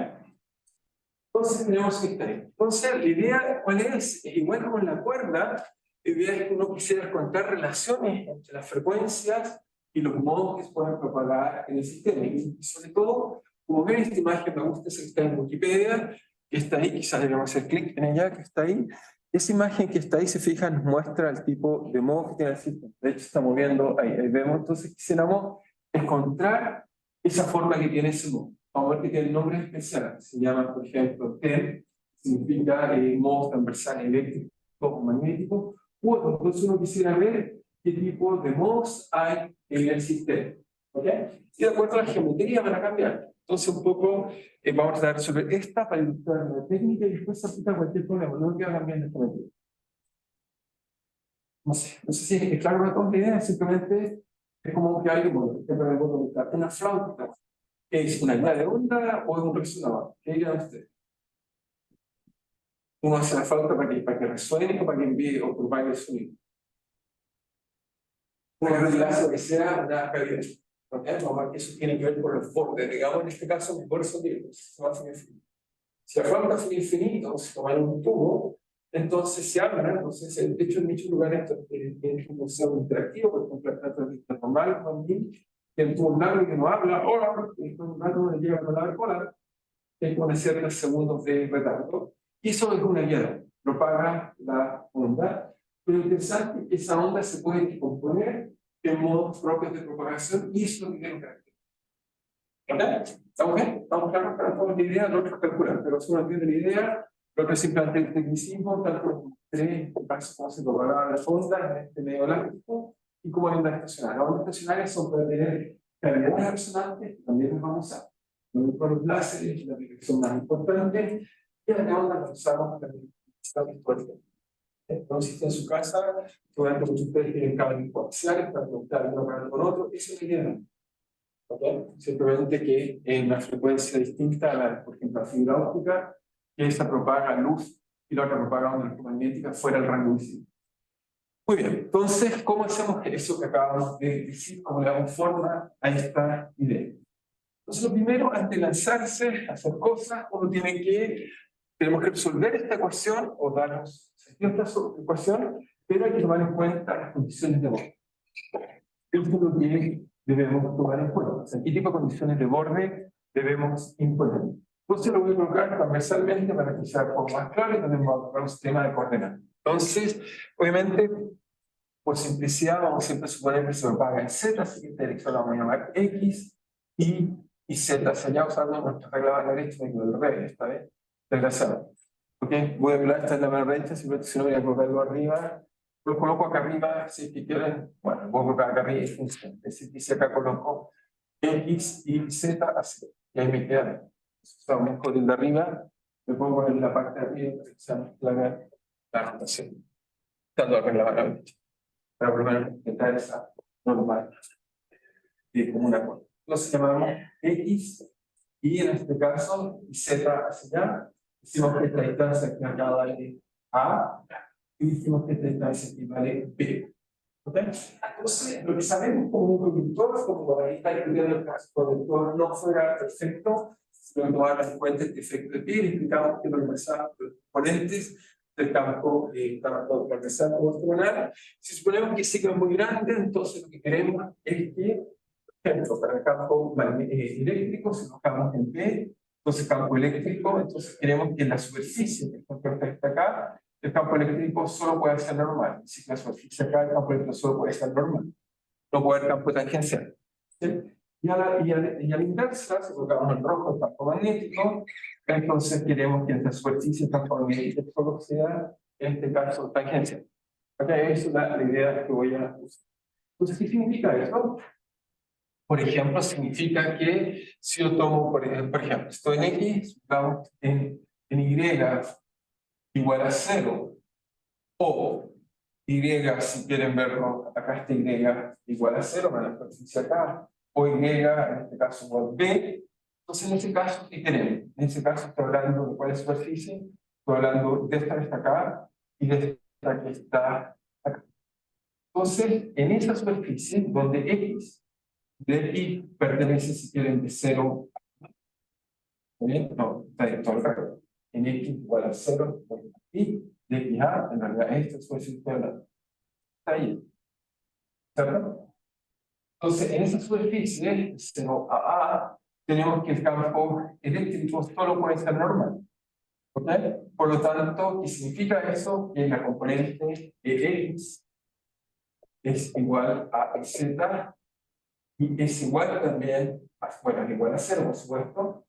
Entonces tenemos que tener. Entonces, la idea, ¿cuál es? Igual como en la cuerda, la idea es que uno quisiera contar relaciones entre las frecuencias y los modos que se pueden propagar en el sistema. Y sobre todo, como ven esta imagen, me gusta esa que está en Wikipedia, que está ahí, quizás debemos hacer clic en ella, que está ahí. Esa imagen que está ahí, se fijan, nos muestra el tipo de modo que tiene el sistema. De hecho, está moviendo ahí, ahí vemos. Entonces, quisiéramos encontrar esa forma que tiene ese modo. Vamos a ver que tiene nombre especial. Se llama, por ejemplo, TEM, significa modo transversal eléctrico o magnético. Bueno, entonces uno quisiera ver qué tipo de modos hay en el sistema. ¿Ok? Y de acuerdo a la geometría van a cambiar. Entonces, un poco vamos a dar sobre esta para ilustrar la técnica y después se aplica cualquier problema. No queda cambiando la geometría. No sé si es claro la idea, simplemente es como que hay una flauta. ¿Es una guía de onda o es un resonador? ¿Qué diría usted? Uno hace la flauta para que resuene o para que envíe o propague el sonido. Una reglazo que sea una cavidad. ¿Okay? Vamos a ver que eso tiene que ver con los bordes. Digamos, en este caso, los bordes son infinitos. Si la flauta fuera infinita, o si tomara un tubo, entonces se habla. Entonces, de hecho, en muchos lugares tiene un museo interactivo, por ejemplo, la transmisión normal, también, que el tubo largo que no habla, hola, y después un rato le llega la palabra hola, con ciertos segundos de retardo. Y eso es una guía, propaga la onda. Pero lo interesante es que esa onda se puede descomponer en modos propios de propagación y eso es lo que tiene que hacer. ¿Vale? ¿Estamos bien? Estamos claros para toda la idea, lo otro calcular, pero si uno entiende la idea, lo otro es simplemente el tecnicismo, tal como tres pasos cómo se propagaban las ondas en este medio elástico y como ondas estacionarias. Las ondas estacionarias son para tener calidades resonantes, también las vamos a usar. Con los láseres, la aplicación más importante, y las ondas las usamos para la histórica. Entonces, en su casa, probablemente muchos de ustedes tienen cables coaxiales para conectar uno con otro, eso es la idea. ¿Okay? Simplemente que en una frecuencia distinta a la, por ejemplo, la fibra óptica, que esa propaga luz y la otra propaga onda electromagnética fuera del rango visible. Muy bien, entonces, ¿cómo hacemos eso que acabamos de decir? ¿Cómo le damos forma a esta idea? Entonces, lo primero, antes de lanzarse a hacer cosas, tenemos que resolver esta ecuación o darnos esta ecuación, pero hay que tomar en cuenta las condiciones de borde. Esto es lo que debemos tomar en cuenta. O sea, ¿qué tipo de condiciones de borde debemos imponer? Entonces lo voy a colocar transversalmente para que sea un poco más claro y tenemos a colocar un sistema de coordenadas. Entonces, obviamente, por simplicidad, vamos siempre a suponer que se propaga en Z, así que esta dirección la vamos a llamar X y Z, sería usando nuestra regla de la derecha y del revés, esta vez, desgraciado. ¿Ok? Voy a mirar esta en la mano derecha, simplemente si no voy a colocarlo arriba. Lo coloco acá arriba, si es que quieren, bueno, voy a colocar acá arriba y funciona. Es decir, que si acá coloco X y Z, así, y ahí me queda. Con el de arriba, me pongo en la parte de arriba para que sea la rotación. Dando a la derecha. Para por lo menos intentar esa normal. como una curva. Entonces llamamos X, y en este caso, Z hacia allá. Decimos que esta distancia aquí acá vale A, y dijimos que esta distancia aquí vale B. ¿Okay? Entonces, lo que sabemos como un conductor, como ahí está estudiando el caso, conductor no fuera perfecto, sino tomar en cuenta este efecto de pie, explicamos que lo que pasaba por los componentes del campo transversal ortogonal. Si suponemos que siguen muy grande, entonces lo que queremos es que, por ejemplo, para el campo eléctrico, si buscamos en P, entonces campo eléctrico, entonces queremos que la superficie, que está acá, el campo eléctrico solo puede ser normal. Si la superficie acá, el campo eléctrico solo puede ser normal. No puede haber campo tangencial. ¿Sí? Y a la inversa, si colocamos en rojo el campo magnético, entonces queremos que esta superficie el campo magnético solo sea, en este caso, tangencial. Okay, esa es la idea que voy a usar. Entonces, ¿qué significa esto? Por ejemplo, significa que si yo tomo, por ejemplo, estoy en X, vamos en Y igual a 0, o Y, si quieren verlo, acá está Y igual a 0, para la superficie acá, o Y, en este caso, igual B. Entonces, en ese caso, ¿qué tenemos? En ese caso, estoy hablando de cuál es la superficie, estoy hablando de esta que está acá y de esta que está acá. Entonces, en esa superficie, donde X de X pertenece, si quieren, de 0 a ¿bien? No, está en todo el resto. En X igual a 0, y de X a, en realidad, esta es superficie de la. Está ahí. ¿Cierto? Entonces, en esa superficie, de 0 a, tenemos que el campo eléctrico solo puede ser normal. ¿Ok? Por lo tanto, ¿qué significa eso? Que la componente de X es igual a Z y es igual también a, bueno, es igual a 0, por supuesto.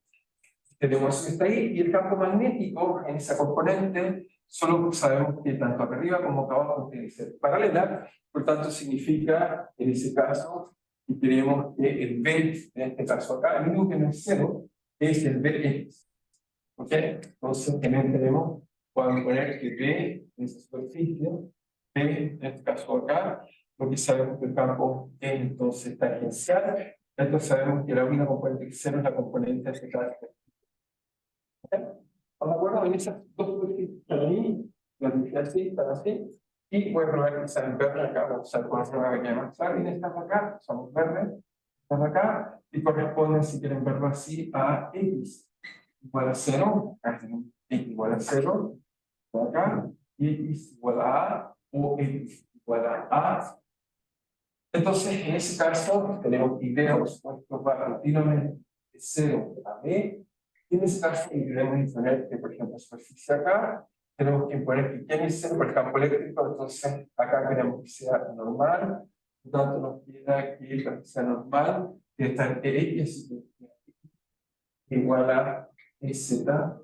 Tenemos que está ahí, y el campo magnético en esa componente solo sabemos que tanto acá arriba como acá abajo tiene que ser paralela, por tanto significa en ese caso que tenemos que el B, en este caso acá, el único que no es 0 es el Bx. ¿Ok? Entonces también tenemos, podemos poner que B en esa superficie, B en este caso acá, porque sabemos que el campo es entonces tangencial, entonces sabemos que la única componente que es 0 es la componente de este caso. ¿Estamos de acuerdo? En esas dos superficies están ahí, las dije así, están así, y voy a probar que salen verdes acá, vamos a usar con una pequeña manzana, y estas acá, son verdes, estas acá, y corresponden, si quieren verlo así, a X igual a 0, acá tenemos X igual a 0, acá, y X igual a A, o X igual a A. Entonces, en ese caso, tenemos Y, por supuesto, va continuamente de 0 a B. Y en ese caso, queremos imponer que, por ejemplo, superficie acá, tenemos que imponer que tiene 0 por el campo eléctrico, entonces acá queremos que sea normal, por lo tanto nos queda que para que sea normal, que está en X igual a Z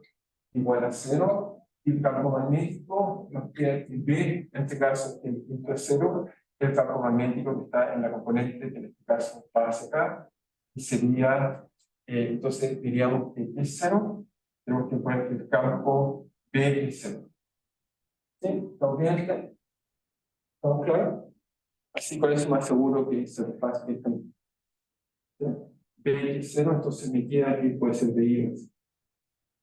igual a 0, y el campo magnético nos queda que B, en este caso, el punto es 0, el campo magnético que está en la componente, que en este caso va hacia acá, y sería, entonces diríamos que es 0, tenemos que poner que el campo B es 0. ¿Sí? ¿Estamos bien? ¿Estamos claros? Así con eso más seguro que se fácil. ¿Sí? B es 0, entonces me queda que puede ser B.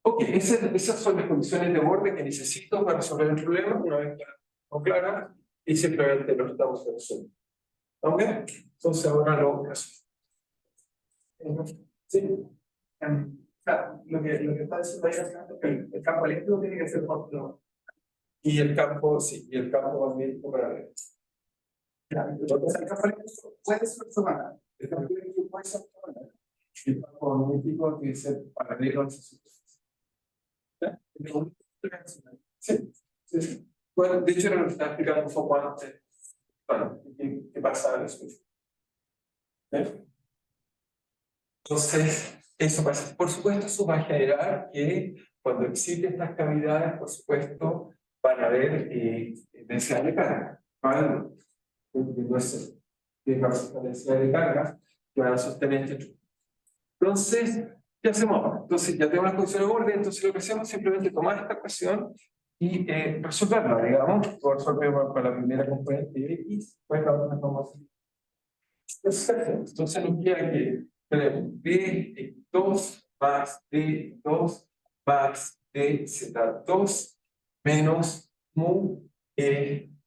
Ok, esas son las condiciones de borde que necesito para resolver el problema, una vez claras, y simplemente lo estamos resolviendo. ¿Ok? Entonces ahora lo resolvemos. Sí. Lo que está diciendo ahí es que el campo eléctrico tiene que ser corto. Y el campo, sí, y el campo magnético para ver. El campo eléctrico puede ser ortogonal. El campo eléctrico puede ser ortogonal. El campo magnético tiene que ser paralelo a esa superficie. Sí, sí, sí. Bueno, de hecho, era lo que estaba explicando un poco antes. Bueno, ¿qué pasa en eso? Entonces, eso pasa. Por supuesto, eso va a generar que cuando existen estas cavidades, por supuesto, van a haber densidad de carga. ¿Vale? Entonces, densidad de carga que van a sostener este. Entonces, ¿qué hacemos ahora? Entonces, ya tenemos las condiciones de borde, entonces lo que hacemos es simplemente tomar esta ecuación y resolverla, digamos, por resolver para la primera componente de X, pues la otra vamos a hacer. Entonces nos queda que tenemos dx2 más d2 más dz2 menos mu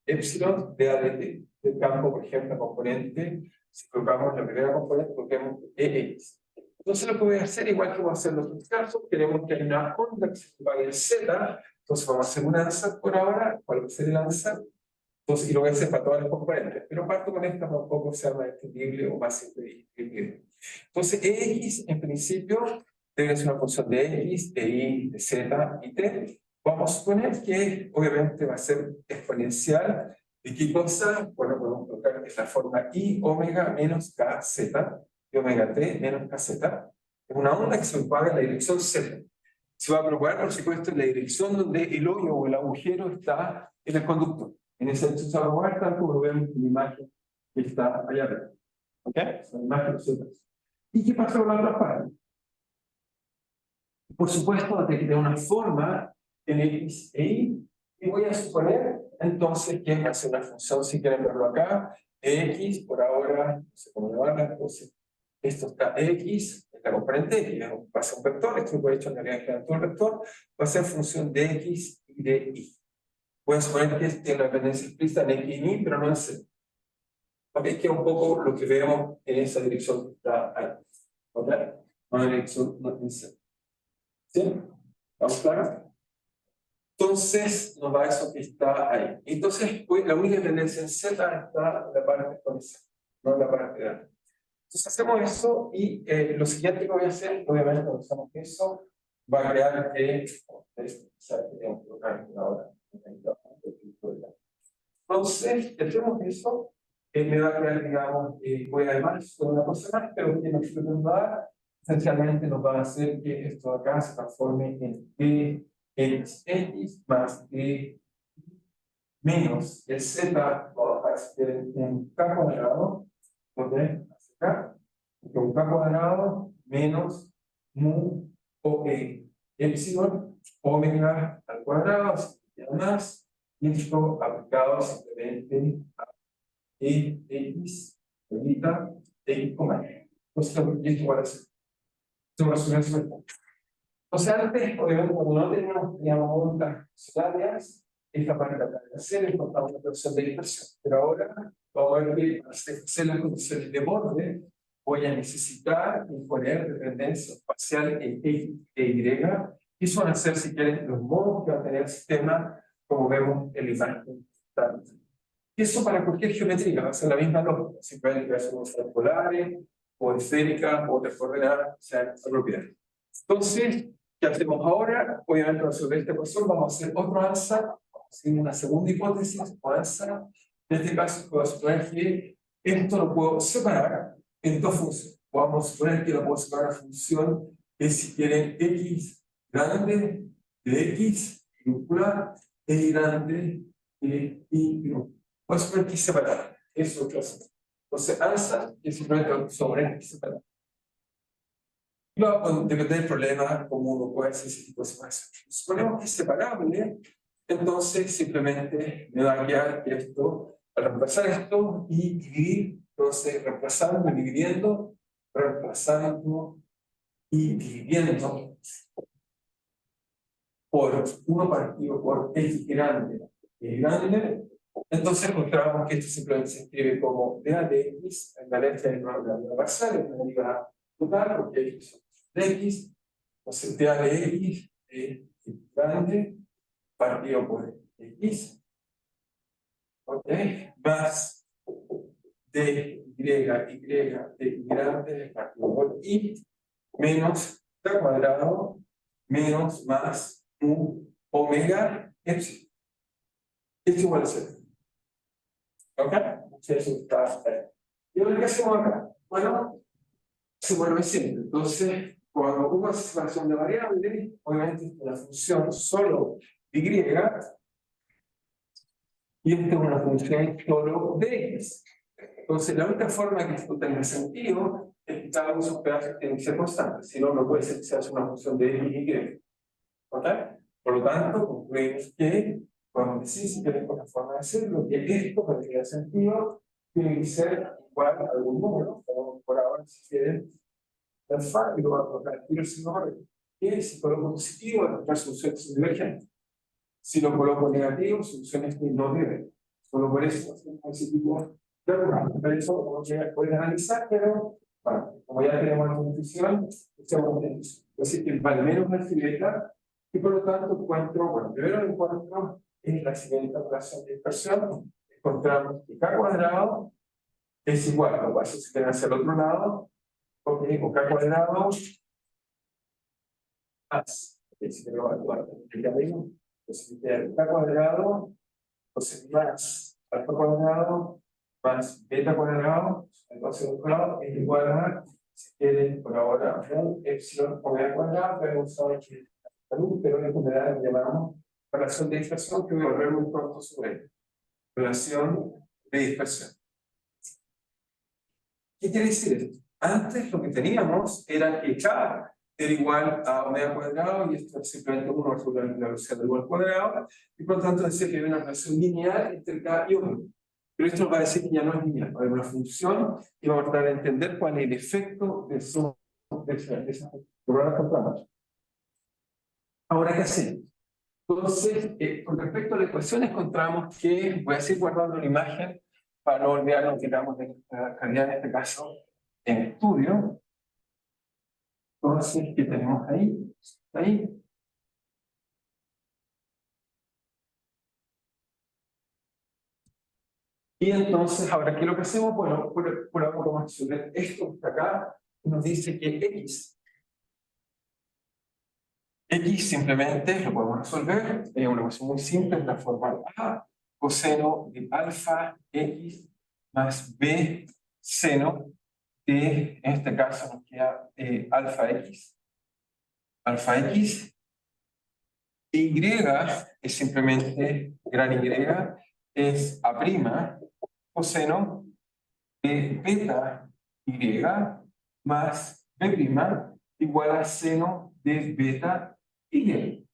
epsilon de a de t. El campo, por ejemplo, componente, si colocamos la primera componente, coloquemos ex. Entonces lo que voy a hacer, igual que voy a hacer en los otros casos, queremos que haya una onda que se propague en z, entonces vamos a hacer un ansatz por ahora. ¿Cuál va a ser el ansatz? Entonces, y lo voy a hacer para todas las componentes, pero parto con esta para un poco sea más entendible o más simple. Entonces, Ex en principio debe ser una función de X, de Y, de Z y T. Vamos a suponer que obviamente va a ser exponencial. ¿De qué cosa? Bueno, podemos colocar que es la forma I omega menos KZ, y omega T menos KZ. Es una onda que se propaga en la dirección Z. Se va a propagar, por supuesto, en la dirección donde el hoyo o el agujero está en el conductor. En ese sentido se va a propagar tal como lo vemos en la imagen que está allá arriba. ¿Ok? La imagen Z. ¿Y qué pasa con la otra parte? Por supuesto, va a tener una forma en X e Y, y voy a suponer entonces que va a ser una función, si quieren verlo acá, X, por ahora, no sé cómo llamarla, entonces, esto está X, esta componente X, va a ser un vector, esto lo he hecho en realidad generar todo el vector, va a ser función de X y de Y. Voy a suponer que tiene una dependencia explícita en X y Y, pero no en Z. ¿Ok? Que es un poco lo que vemos en esa dirección que está ahí. ¿Ok? No en dirección, no en Z. ¿Sí? ¿Estamos claros? Entonces, nos da eso que está ahí. Entonces, pues, la única tendencia en Z está en la parte exponencial, no en la parte de alta. Entonces, hacemos eso y lo siguiente que voy a hacer, obviamente, cuando hacemos eso, va a crear entonces, hacemos eso, me va a crear, digamos, voy además con una cosa más, pero que nos va a dar, esencialmente nos va a hacer que esto acá se transforme en D x más D menos el Z, vamos a hacer en K cuadrado, ¿ok? Hacia acá, con K cuadrado menos mu o epsilon omega al cuadrado, y además, esto aplicado simplemente a X, evita X, entonces, esto igual a ser. Esto va a ser eso. O sea, antes, obviamente, cuando no teníamos ondas solarias, esta parte de la serie encontramos una condición de dispersión. Pero ahora vamos a ver que para hacer las condiciones de borde, voy a necesitar imponer dependencia espacial en X e Y. Y eso van a ser, si quieren, los modos que va a tener el sistema, como vemos en la imagen. Y eso para cualquier geometría va a ser la misma lógica. Simplemente va a ser ondas polares, o esféricas, o de coordenadas, sean apropiadas. Entonces, ¿qué hacemos ahora? Obviamente, sobre esta ecuación vamos a hacer otro alza, vamos a hacer una segunda hipótesis o alza. En este caso, puedo suponer que esto lo puedo separar en dos funciones. Vamos a suponer que lo puedo separar en función que, si quieren, x grande de x minúscula, y grande de y minúscula. Voy a suponer que separar. Eso es lo que hacemos. Entonces, alza, que simplemente sobre x separar. No, depende del problema, como uno puede hacer ese tipo de separación. Suponemos que es separable, entonces simplemente me va a quedar esto, al reemplazar esto y dividir, entonces reemplazando y dividiendo, reemplazando y dividiendo por 1 partido por x grande, entonces encontramos que esto simplemente se escribe como d a de x en la letra de la parcial, en la deriva total, porque x de x, entonces d a de x es grande partido por x, ¿ok? Más d y de grande partido por y, menos k cuadrado, menos más mu omega epsilon. Esto igual a 0. ¿Ok? Eso está ahí. ¿Y ahora qué hacemos acá? Bueno, se vuelve simple. Entonces, cuando hubo esa separación de variables, obviamente la función solo y, y esta es una función solo de x. Entonces, la única forma que esto tenga sentido es que cada uno de esos pedazos tiene que ser constante. Si no, no puede ser que sea una función de x y y. ¿Ok? Por lo tanto, concluimos que podemos decir, si queremos una forma de hacerlo, que esto, para que tenga sentido, tiene que ser igual a algún número, o por ahora si quieren, alfa, y lo va a colocar al tiro sin orden. Y si coloco positivo, nuestra solución es divergente. Si lo coloco negativo, soluciones que no deben. Solo por eso hacemos ese tipo de error. Por eso como que pueden analizar, pero bueno, como ya tenemos la condición, hacemos eso. Es decir, que vale menos una fileta y por lo tanto encuentro, bueno, primero lo encuentro en la siguiente relación de dispersión. Encontramos que k cuadrado es igual, lo cual se queda hacia el otro lado, porque con k cuadrado más, si me lo va a actuar, entonces k cuadrado, entonces más alfa cuadrado más beta cuadrado, entonces un lado es igual a, si quieren, por ahora, un epsilon omega cuadrado, pero hemos usado aquí pero en general lo llamamos relación de dispersión, que voy a volver muy pronto sobre ello. Relación de dispersión. ¿Qué quiere decir esto? Antes lo que teníamos era que K era igual a omega cuadrado, y esto es simplemente 1 sobre la velocidad del igual cuadrado, y por lo tanto decía que había una relación lineal entre K y 1. Pero esto nos va a decir que ya no es lineal, va a haber una función y vamos a tratar de entender cuál es el efecto de esa función. Ahora, ¿qué hacemos? Entonces, con respecto a la ecuación, encontramos que, voy a seguir guardando la imagen para no olvidarnos, digamos, de la calidad, en este caso, en estudio. Entonces, ¿qué tenemos ahí? Ahí. Y entonces, ahora, ¿qué es lo que hacemos? Bueno, por ahora vamos a resolver esto que está acá, nos dice que X simplemente lo podemos resolver, es una ecuación muy simple, es la forma A, coseno de alfa X más B seno de, en este caso nos queda alfa X. Alfa X. Y es simplemente gran Y, es A' coseno de beta Y más B' igual a seno de beta Y.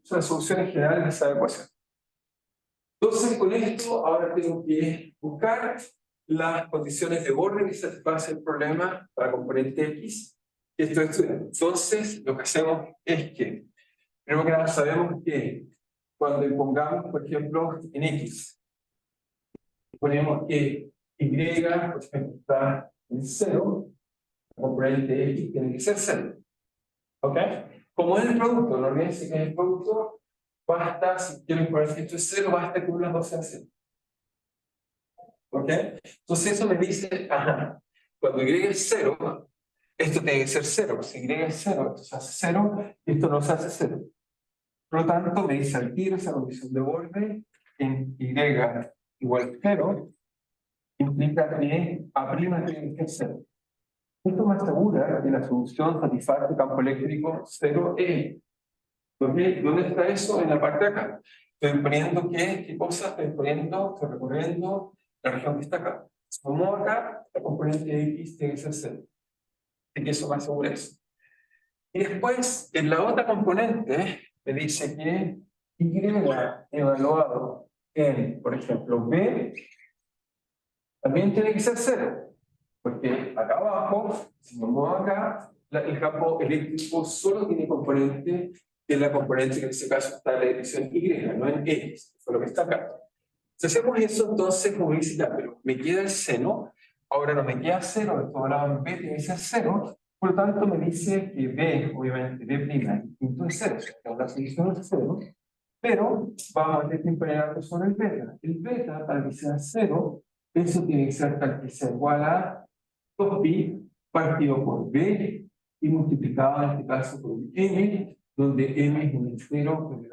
Son las soluciones generales de esa ecuación. Entonces, con esto, ahora tengo que buscar las condiciones de borde que satisfacen el problema para componente X. Entonces, lo que hacemos es que, primero que nada, sabemos que cuando pongamos, por ejemplo, en X, ponemos que Y, por ejemplo, está en 0, la componente X tiene que ser 0. ¿Ok? Como es el producto, no olvídense que es el producto, basta, si quieren poner que esto es 0, basta que unas dos sean 0. ¿Ok? Entonces eso me dice, ajá, cuando Y es 0, esto tiene que ser 0, si Y es 0, esto se hace 0, y esto no se hace 0. Por lo tanto, me dice al tiro esa condición de borde en Y igual a 0, implica que A' tiene que ser 0. Esto me asegura que la solución satisface el campo eléctrico 0E. ¿Dónde está eso? En la parte de acá. Estoy poniendo ¿qué cosa? Estoy recorriendo la región que está acá. Si pongo acá, la componente X tiene que ser 0. Así que eso me asegura eso. Y después, en la otra componente, me dice que Y evaluado en, por ejemplo, B, también tiene que ser 0. Porque acá abajo, si me muevo acá, el campo eléctrico solo tiene componente, que es la componente que en este caso está en la dirección Y, no en X, fue lo que está acá. Si hacemos eso, entonces, como dice ya, pero me queda el seno, ahora no me queda 0, de todo lado en B tiene que ser 0, por lo tanto me dice que B, obviamente, B' punto es 0, o sea, la solución es 0, pero vamos a tener que imponer algo sobre el beta. El beta, para que sea 0, eso tiene que ser tal que sea igual a 2pi partido por B y multiplicado en este caso por M, donde M es un entero, pues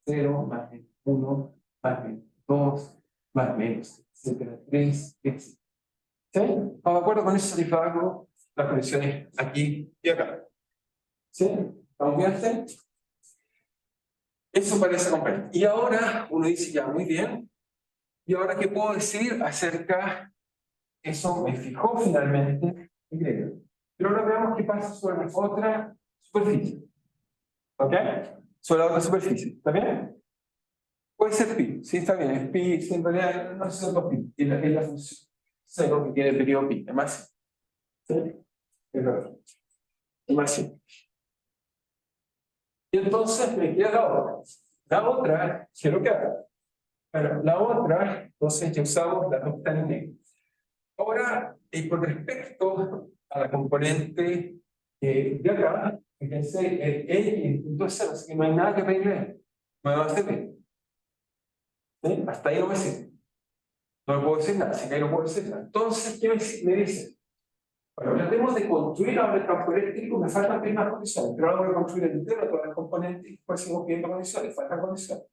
0 más menos 1 más menos 2 más menos, etcétera, 3, etc. ¿Sí? ¿Estamos de acuerdo con eso? Satisfago las condiciones aquí y acá. ¿Sí? ¿Estamos bien? Eso parece componente. Y ahora uno dice, ya, muy bien. ¿Y ahora qué puedo decir acerca? Eso me fijó finalmente Y. Pero ahora veamos qué pasa sobre la otra superficie. ¿Ok? Sobre la otra superficie. ¿Está bien? Puede ser pi. Sí, está bien. Es pi, sí, en realidad no es solo pi. Es la función. seno que tiene periodo pi, es más simple. ¿Sí? Es más simple. Y entonces me queda la otra. La otra, ¿qué es lo que hago? Bueno, la otra, entonces ya usamos la dos tan negro. Ahora, con respecto a la componente de acá, fíjense, el punto es cero, así que no hay nada que pedirle. Me va a hacer bien. ¿Sí? Hasta ahí no me sirve. No le puedo decir nada, así que ahí no puedo decir nada. Entonces, ¿qué me dice? Bueno, tratemos de construir ahora el campo eléctrico, me faltan primeras condiciones, pero ahora voy a construir el entero, todas las componentes, y después seguimos pidiendo condiciones, faltan condiciones.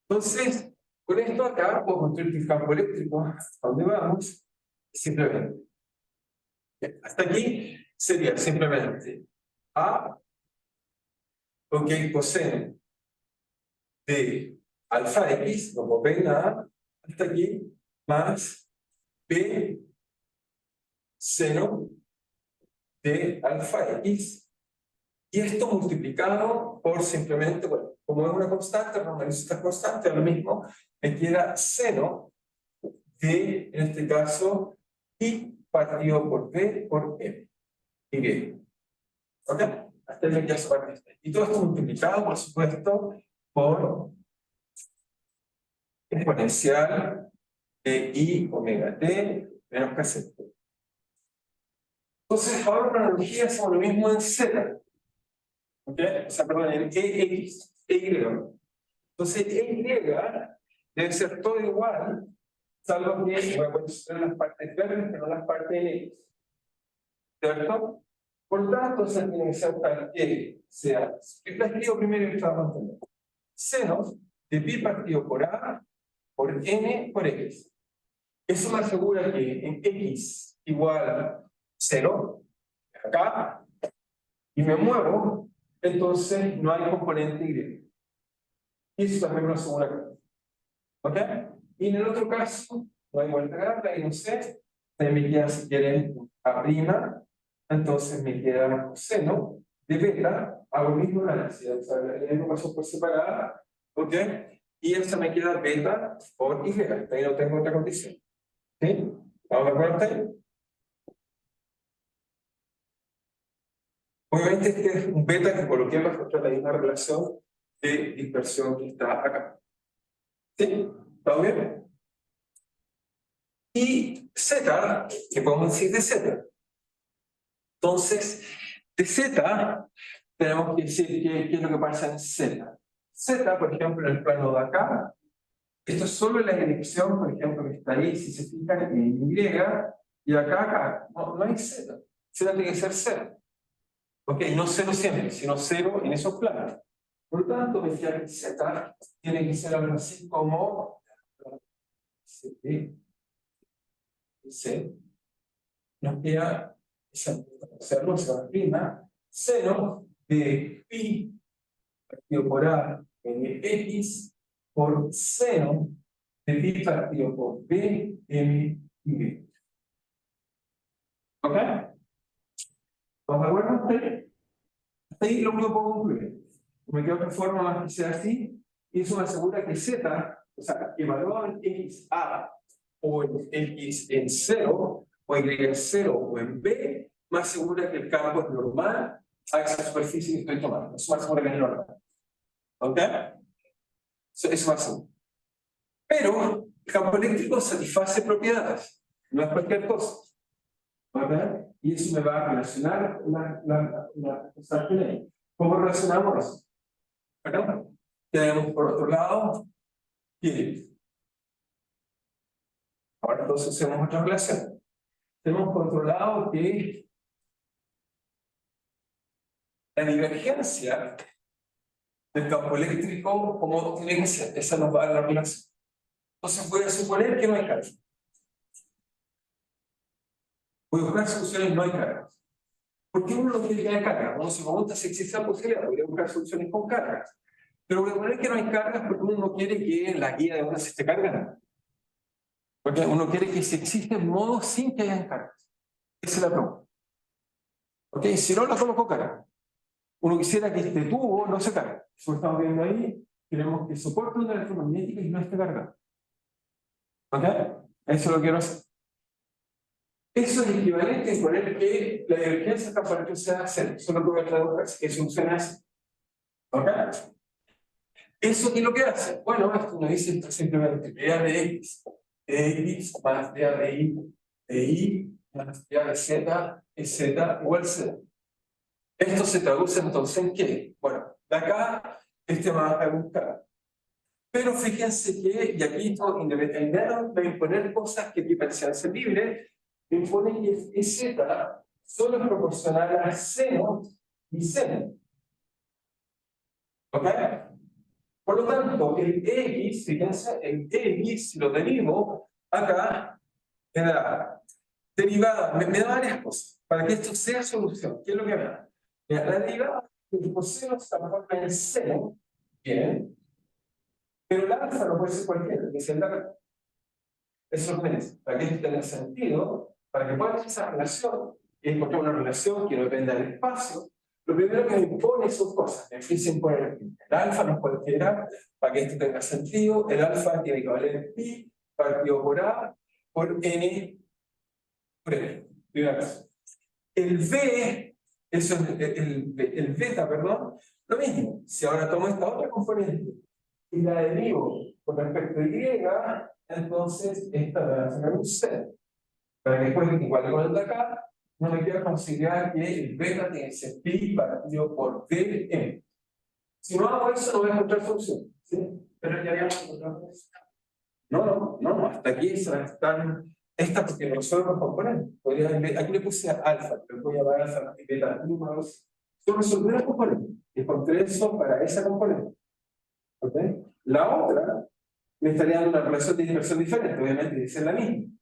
Entonces, con esto acá puedo construir el campo eléctrico, ¿a dónde vamos? Simplemente. Hasta aquí sería simplemente A, ok, coseno de alfa X, no puedo pedir nada, hasta aquí, más B seno de alfa X. Y esto multiplicado por simplemente, bueno, como es una constante, normalizo esta constante, lo mismo, me queda seno de, en este caso, I partido por B por M. Y ¿ok? Hasta el ya se parte. Y todo esto multiplicado, por supuesto, por exponencial de I omega t menos kc. Entonces, ahora para analogía hacemos lo mismo en Z. ¿Ok? O sea, perdón, en EX, Y. Entonces, Y debe ser todo igual, salvo que voy a poner las partes verdes, pero no las partes negras. ¿Cierto? Por lo tanto, se tiene que ser tal que sea, la escribo primero y estaba contando. Seno de pi partido por A por N por X. Eso me asegura que en X igual 0, acá, y me muevo, entonces no hay componente Y. Y eso también me lo asegura acá. ¿Ok? Y en el otro caso, no hay vuelta a darle, y no sé, me queda, si quieren, A', entonces me queda seno de beta, hago el mismo análisis, o sea, la información por separada, ¿ok? Y eso me queda beta por Y, ahí no tengo otra condición. ¿Sí? ¿Vamos de acuerdo hasta ahí? Obviamente este es un beta que coloqué para encontrar la misma relación de dispersión que está acá. ¿Sí? ¿Todo bien? Y Z, ¿qué podemos decir de Z? Entonces, de Z, tenemos que decir qué es lo que pasa en Z. Z, por ejemplo, en el plano de acá, esto es solo la dirección, por ejemplo, que está ahí, si se fijan, en Y, y acá, no hay Z. Z tiene que ser 0. Ok, no 0 siempre, sino 0 en esos planos. Por lo tanto, me queda que Z tiene que ser algo así como C. Nos queda esa luz prima, seno de pi partido por A en X por seno de pi partido por B en Y. ¿Ok? ¿Estamos de acuerdo? Hasta ahí lo único que puedo concluir. Me queda otra forma más que sea así, y eso me asegura que Z, o sea, evaluado en XA o en X en 0, o Y en 0 o en B, me asegura que el campo es normal a esa superficie que estoy tomando. Eso me asegura que es normal. ¿Ok? Eso me asegura. Pero el campo eléctrico satisface propiedades, no es cualquier cosa. ¿Ok? Y eso me va a relacionar la constante ley. ¿Cómo relacionamos eso? Bueno, tenemos por otro lado, y ahora entonces hacemos otra relación. Tenemos por otro lado que la divergencia del campo eléctrico, como tiene que ser, esa nos va a dar la relación. Entonces voy a suponer que no hay carga. Voy a buscar soluciones, no hay cargas. ¿Por qué uno no quiere que haya cargas? Uno se pregunta si existe la posibilidad, podría buscar soluciones con cargas. Pero voy a poner que no hay cargas porque uno no quiere que la guía de una se esté cargando. Porque uno quiere que si existen modos sin que hayan cargas. Esa es la pregunta. ¿Ok? Si no, la coloco carga. Uno quisiera que este tubo no se cargue. Eso estamos viendo ahí. Queremos que soporte una electromagnética y no esté cargado. ¿Ok? Eso lo quiero hacer. Eso es equivalente a poner que la divergencia está para que sea cero. Solo que voy a traducir que soluciona así. ¿Ok? ¿Eso qué es lo que hace? Bueno, esto nos dice simplemente dA de X más dA de Y más dA de Z es Z igual 0. Esto se traduce entonces en ¿qué? Bueno, de acá este va a buscar. Pero fíjense que, y aquí esto independiente de imponer cosas que aquí parecían ser libres, me impone que Z solo es proporcional a seno y seno. ¿Ok? Por lo tanto, el X, fíjense, el X, si lo derivo, acá me da derivada, me da varias cosas. Para que esto sea solución, ¿qué es lo que me da? Mira, la derivada del coseno se transforma en seno, bien, pero el alfa no puede ser cualquiera, que es el alfa. Eso es lo que me dice. Para que esto tenga sentido, para que pueda hacer esa relación, y encontrar una relación que no dependa del espacio, lo primero que me impone son cosas. Me empieza a imponer el alfa no es cualquiera, para que esto tenga sentido. El alfa tiene que valer pi partido por a por n por n. Primera cosa. El v, eso es el beta, perdón, lo mismo. Si ahora tomo esta otra componente y la derivo con respecto a y, entonces esta va a tener un c. Para que después, igual con el de acá, no me quiero considerar que el beta tiene que ser pi partido por dm. Si no hago eso, no voy a encontrar función. ¿Sí? Pero ya habíamos encontrado eso. No, hasta aquí están estas porque resuelvo los componentes. Aquí le puse alfa, pero voy a llamar alfa y beta números. Son resolver los componentes. Encontré eso para esa componente. ¿Ok? La otra me estaría dando una relación de dispersión diferente, obviamente, y es la misma.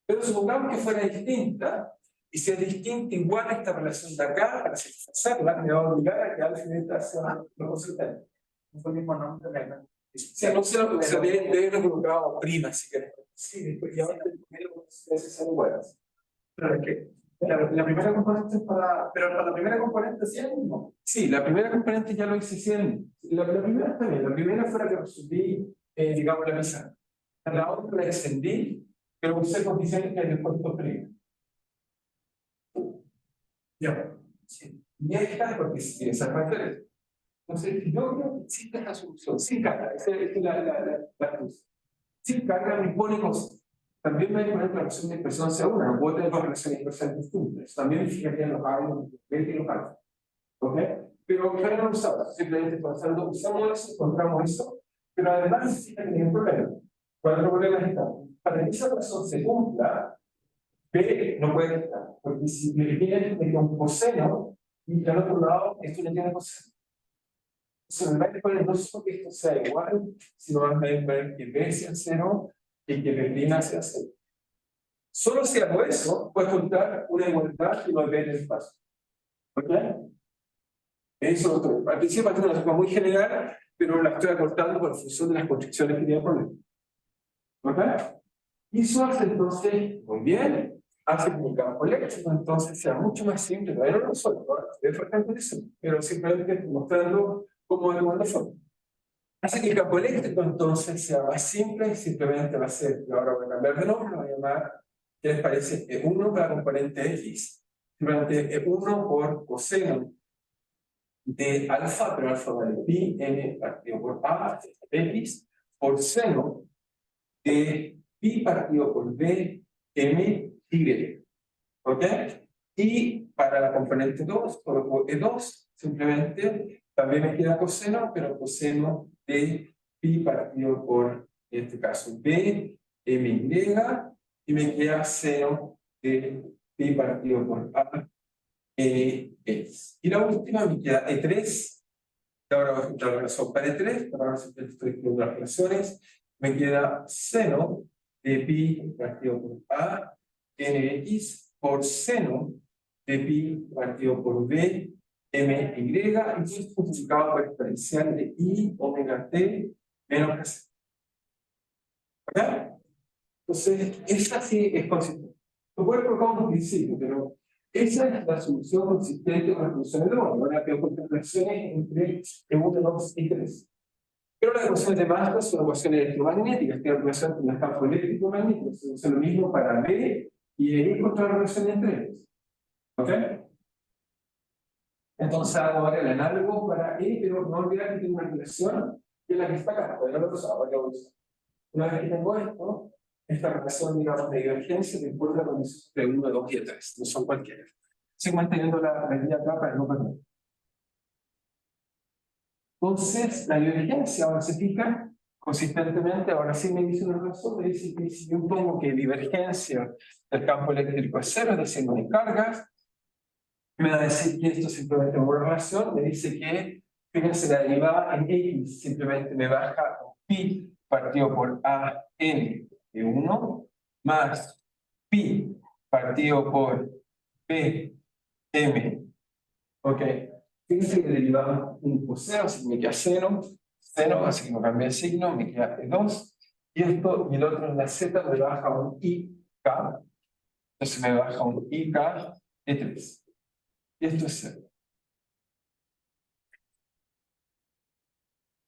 Pero supongamos que fuera distinta, y si es distinta igual a esta relación de acá, para satisfacerla, me va a obligar a que alfa y beta sean los consultantes. No es el mismo nombre, ¿verdad? Si no se lo debe haber colocado prima, si querés. Sí, después ya son iguales. Pero es que la primera componente es para. Pero para la primera componente sí es el mismo. Sí, la primera componente ya lo hice 100. La primera también. La primera fue la que resolví, digamos, la pizarra. La otra la extendí, pero usé condiciones que después prima. Ya. Sí. Y esta, porque si esa parte. Entonces, yo creo que existe esta solución, sin carga, esa es la cruz. Sin carga me impone cosas. También me impone la relación de expresión hacia una, no puedo tener dos relaciones de expresión distintas. También me fijaría en los A y los alfa. ¿Ok? Pero claro, no lo usamos, simplemente pensando, usamos eso, encontramos eso, pero además necesita tener un problema. ¿Cuál es el problema? Está. Para que esa relación se cumpla, B no puede estar, porque si me viene un coseno, y al otro lado, esto no tiene coseno. Entonces, me va a poner no solo que esto sea igual, sino va a poner que B sea 0 y que B' sea 0. Solo si hago eso, puedo encontrar una igualdad que no ve en el espacio. ¿Ok? Eso, al principio es una forma muy general, pero la estoy acortando por función de las construcciones que quería poner. ¿Ok? Y eso hace entonces, muy bien, hace que el campo eléctrico entonces sea mucho más simple. Todavía no lo resuelvo, es bastante eso, pero simplemente mostrando cómo es la forma. Hace que el campo eléctrico entonces sea más simple y simplemente va a ser, y ahora voy a cambiar de nombre, lo voy a llamar, ¿qué les parece? E1 para la componente X, simplemente E1 por coseno de alfa, pero alfa vale pi, n partido por a, x, por seno de pi partido por b, m, y. ¿Ok? Y para la componente 2, por E2, simplemente también me queda coseno, pero coseno de pi partido por, en este caso, b, m, y me queda seno de pi partido por a, x. Y la última me queda E3, que ahora voy a encontrar la relación para E3, pero ahora simplemente estoy escribiendo las relaciones, me queda seno de pi partido por a, nx, por seno de pi partido por b, my, y esto es multiplicado por exponencial de i omega t menos k. ¿Ok? Entonces, esta sí es consistente. Lo puedo colocar un principio, pero esa es la solución consistente con la función de Lorentz. Ahora tengo relaciones entre 1, 2 y 3. Pero las ecuaciones de Maxwell son ecuaciones electromagnéticas, que relación con el campo eléctrico magnético. Es lo mismo para B Y ahí encontrar la relación entre ellos. ¿Ok? Entonces hago ahora el análogo para E, pero no olvidar que tengo una relación que es la que está acá. Bueno, no lo usaba, ya lo uso. Una vez que tengo esto, esta relación, digamos, de divergencia me encuentra con de 1, 2 y 3. No son cualquiera. Sigo manteniendo la línea acá para no perder. Entonces, la divergencia, ahora se fija consistentemente, ahora sí me dice una razón, me dice que si yo pongo que divergencia del campo eléctrico es cero, es decir, no hay cargas, me va a decir que esto simplemente es una relación, me dice que, fíjense, la derivada en X simplemente me baja pi partido por a n de 1 más pi partido por b m. Ok, fíjense que derivada un coseno, así que me queda seno, así que no cambié el signo, me queda E2, y esto, y el otro en la z me baja un IK, entonces me baja un IK E3. Y esto es cero.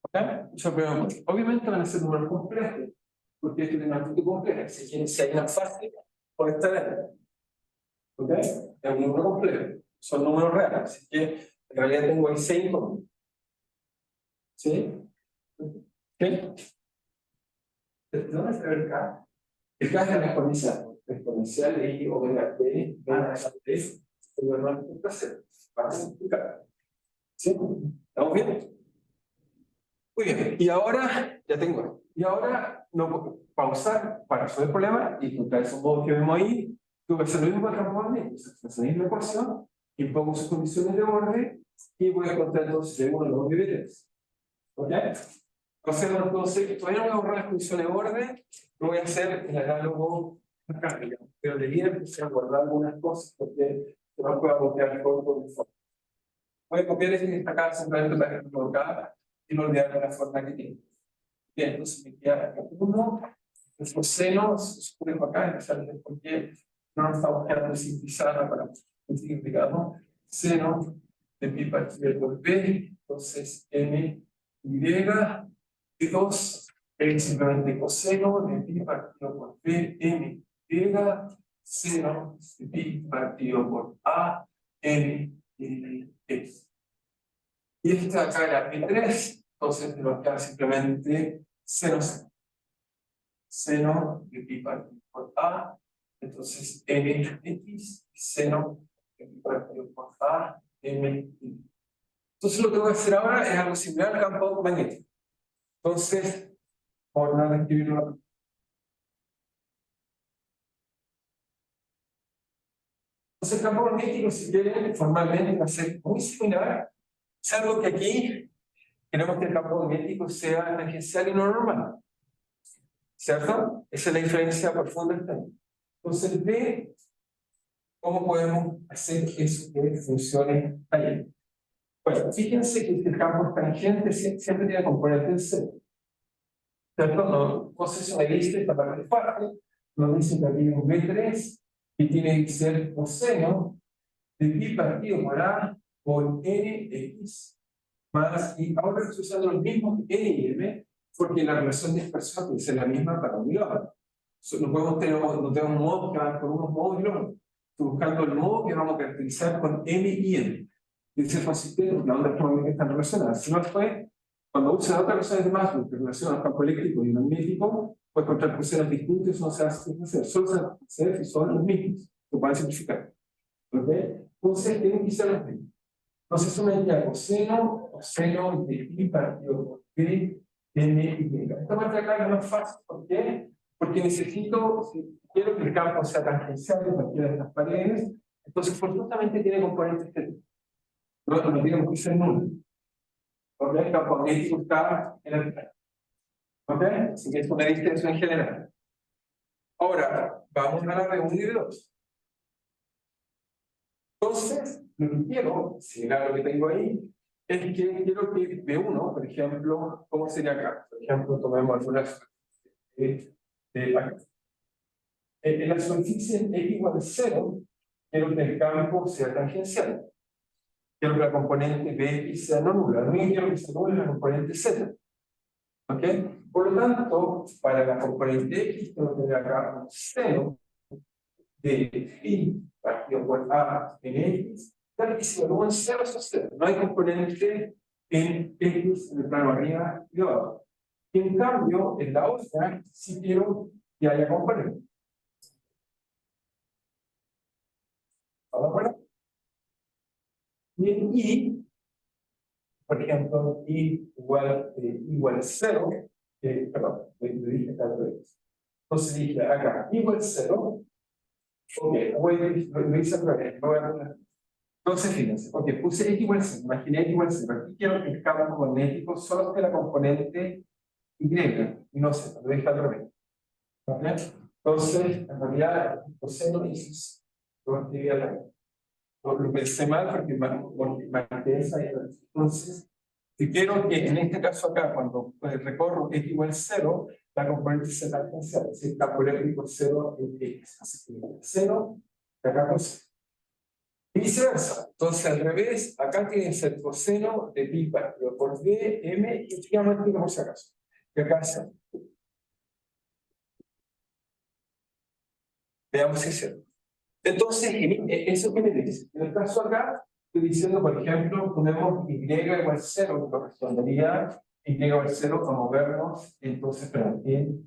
¿Ok? Eso primero. Obviamente van a ser números complejos, porque esto es una magnitud compleja. Si hay una fase, puede estar ahí. ¿Ok? Es un número complejo. Son números reales. Así que en realidad tengo ahí 6 incógnitas. ¿Sí? ¿Qué? ¿Dónde está el K? El K es la exponencial. La exponencial de I omega T, T, es igual a cero. Vamos a explicar. ¿Sí? ¿Estamos bien? Muy bien, y ahora ya tengo. Y ahora no puedo pausar para resolver el problema y juntar esos modos que vemos ahí. Tuve que hacer lo mismo para transformarme, esa misma ecuación, y pongo sus condiciones de orden y voy a encontrar entonces de 1 a 2 niveles. ¿Ok? Hacemos entonces, todavía no voy a borrar las condiciones de orden, lo voy a hacer el análogo acá, digamos. Pero debería empezar a guardar algunas cosas porque no puedo copiar todo por default. Voy a copiar este que está acá simplemente para que lo haga y no olvidar la forma que tiene. Bien, entonces me queda 1, el coseno, se pone acá, empezar por qué no nos estamos quedando simplificada para conseguir, digamos, seno de pi partido por b, entonces m y 2 es simplemente coseno de pi partido por b, m y, seno de pi partido por a, n y x. Y este acá era P3, entonces nos queda simplemente seno de pi partido por A, entonces mx, seno de pi partido por A, m. Entonces lo que voy a hacer ahora es algo similar al campo magnético. Entonces, por nada escribirlo. Entonces el campo magnético, si quieren, formalmente va a ser muy similar, salvo que aquí queremos que el campo magnético sea tangencial y no normal. ¿Cierto? Esa es la diferencia profunda del tema. Entonces, ve cómo podemos hacer eso que funcione ahí. Bueno, fíjense que este campo tangente siempre tiene componente en cero. ¿Cierto? No, entonces, si me dice esta parte fácil, nos dice que aquí hay un B3 y tiene que ser coseno de pi partido por A por nx más, y ahora estoy usando los mismos n y m porque la relación de dispersión tiene que ser la misma para un y otro. No podemos tener, no tenemos modos que van por unos modos y los otros. Estoy buscando el modo que vamos a caracterizar con m y n. Y ser consistente porque las ondas electromagnéticas están relacionadas. Si no fue, cuando usan otras relaciones de Maxwell que relacionan el campo eléctrico y magnético, pues encontrar funciones distintas no se hace hacer. Solo se hace si son los mismos. Lo pueden simplificar. ¿Ok? Entonces, tienen que ser los mismos. Entonces, una idea coseno de pi partido por p, n y. Esta parte acá es más fácil. ¿Por qué? Porque necesito, si quiero que el campo sea tangencial de cualquiera de estas paredes, entonces forzosamente tiene componentes estéticos. No tiene que ser nulo. ¿Ok? El campo magnético está en el plano. ¿Ok? Así que esto me dice eso en general. Ahora, vamos a la de 1 y de 2. Entonces, lo que quiero, similar a lo que tengo ahí, es que quiero que B1, por ejemplo, ¿cómo sería acá? Por ejemplo, tomemos algunas acá. En la superficie x igual a 0, quiero que el campo sea tangencial. Quiero que la componente bx sea no nula. No quiero que se anule la componente z. ¿Ok? Por lo tanto, para la componente x, tengo que tener acá un seno de I partido por A en X, tal que si evalúan 0 es 0. No hay componente en X en el plano arriba y abajo. Y en cambio, en la otra, sí quiero que haya componente. ¿Estamos de acuerdo? Y en I, por ejemplo, I igual 0, perdón, lo dije tal vez. Entonces dije acá, igual 0. Ok, lo hice al revés. Voy a poner. Entonces, fíjense, ok, puse X igual 0, imaginé X igual 0. Aquí quiero que el campo magnético solo esté la componente Y, y no sé, lo dije al revés. ¿Vale? Entonces, en realidad, el coseno es lo escribí al revés. Lo pensé mal porque marqué esa diferencia. Entonces, si quiero que en este caso acá, cuando recorro X igual 0, la componente sea tangencial, es decir, campo eléctrico 0 en X. Así que 0, y acá con 0. Y viceversa. Entonces, al revés, acá tiene que ser coseno de pi partido por d, m, y últimamente por si acaso. Y acá es 0. Veamos si es cierto. Entonces, ¿eso qué me dice? En el caso acá, estoy diciendo, por ejemplo, ponemos Y igual 0, que correspondería Y igual 0 a movernos, entonces, perdón, Y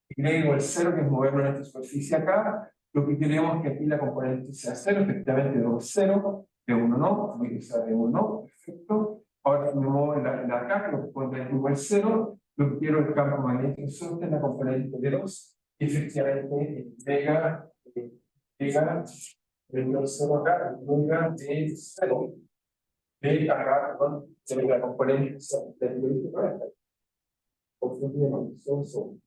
igual 0, que es movernos en esta superficie acá, lo que queremos es que aquí la componente sea 0, efectivamente de 0, de 1 no, voy a usar de 1 no, perfecto. Ahora me muevo en la acá, que corresponde igual 0, lo que quiero es el campo magnético solo en la componente de 2, y efectivamente llega el 0 acá, llega de 0, de acá, perdón, se ve la componente del 40. Entonces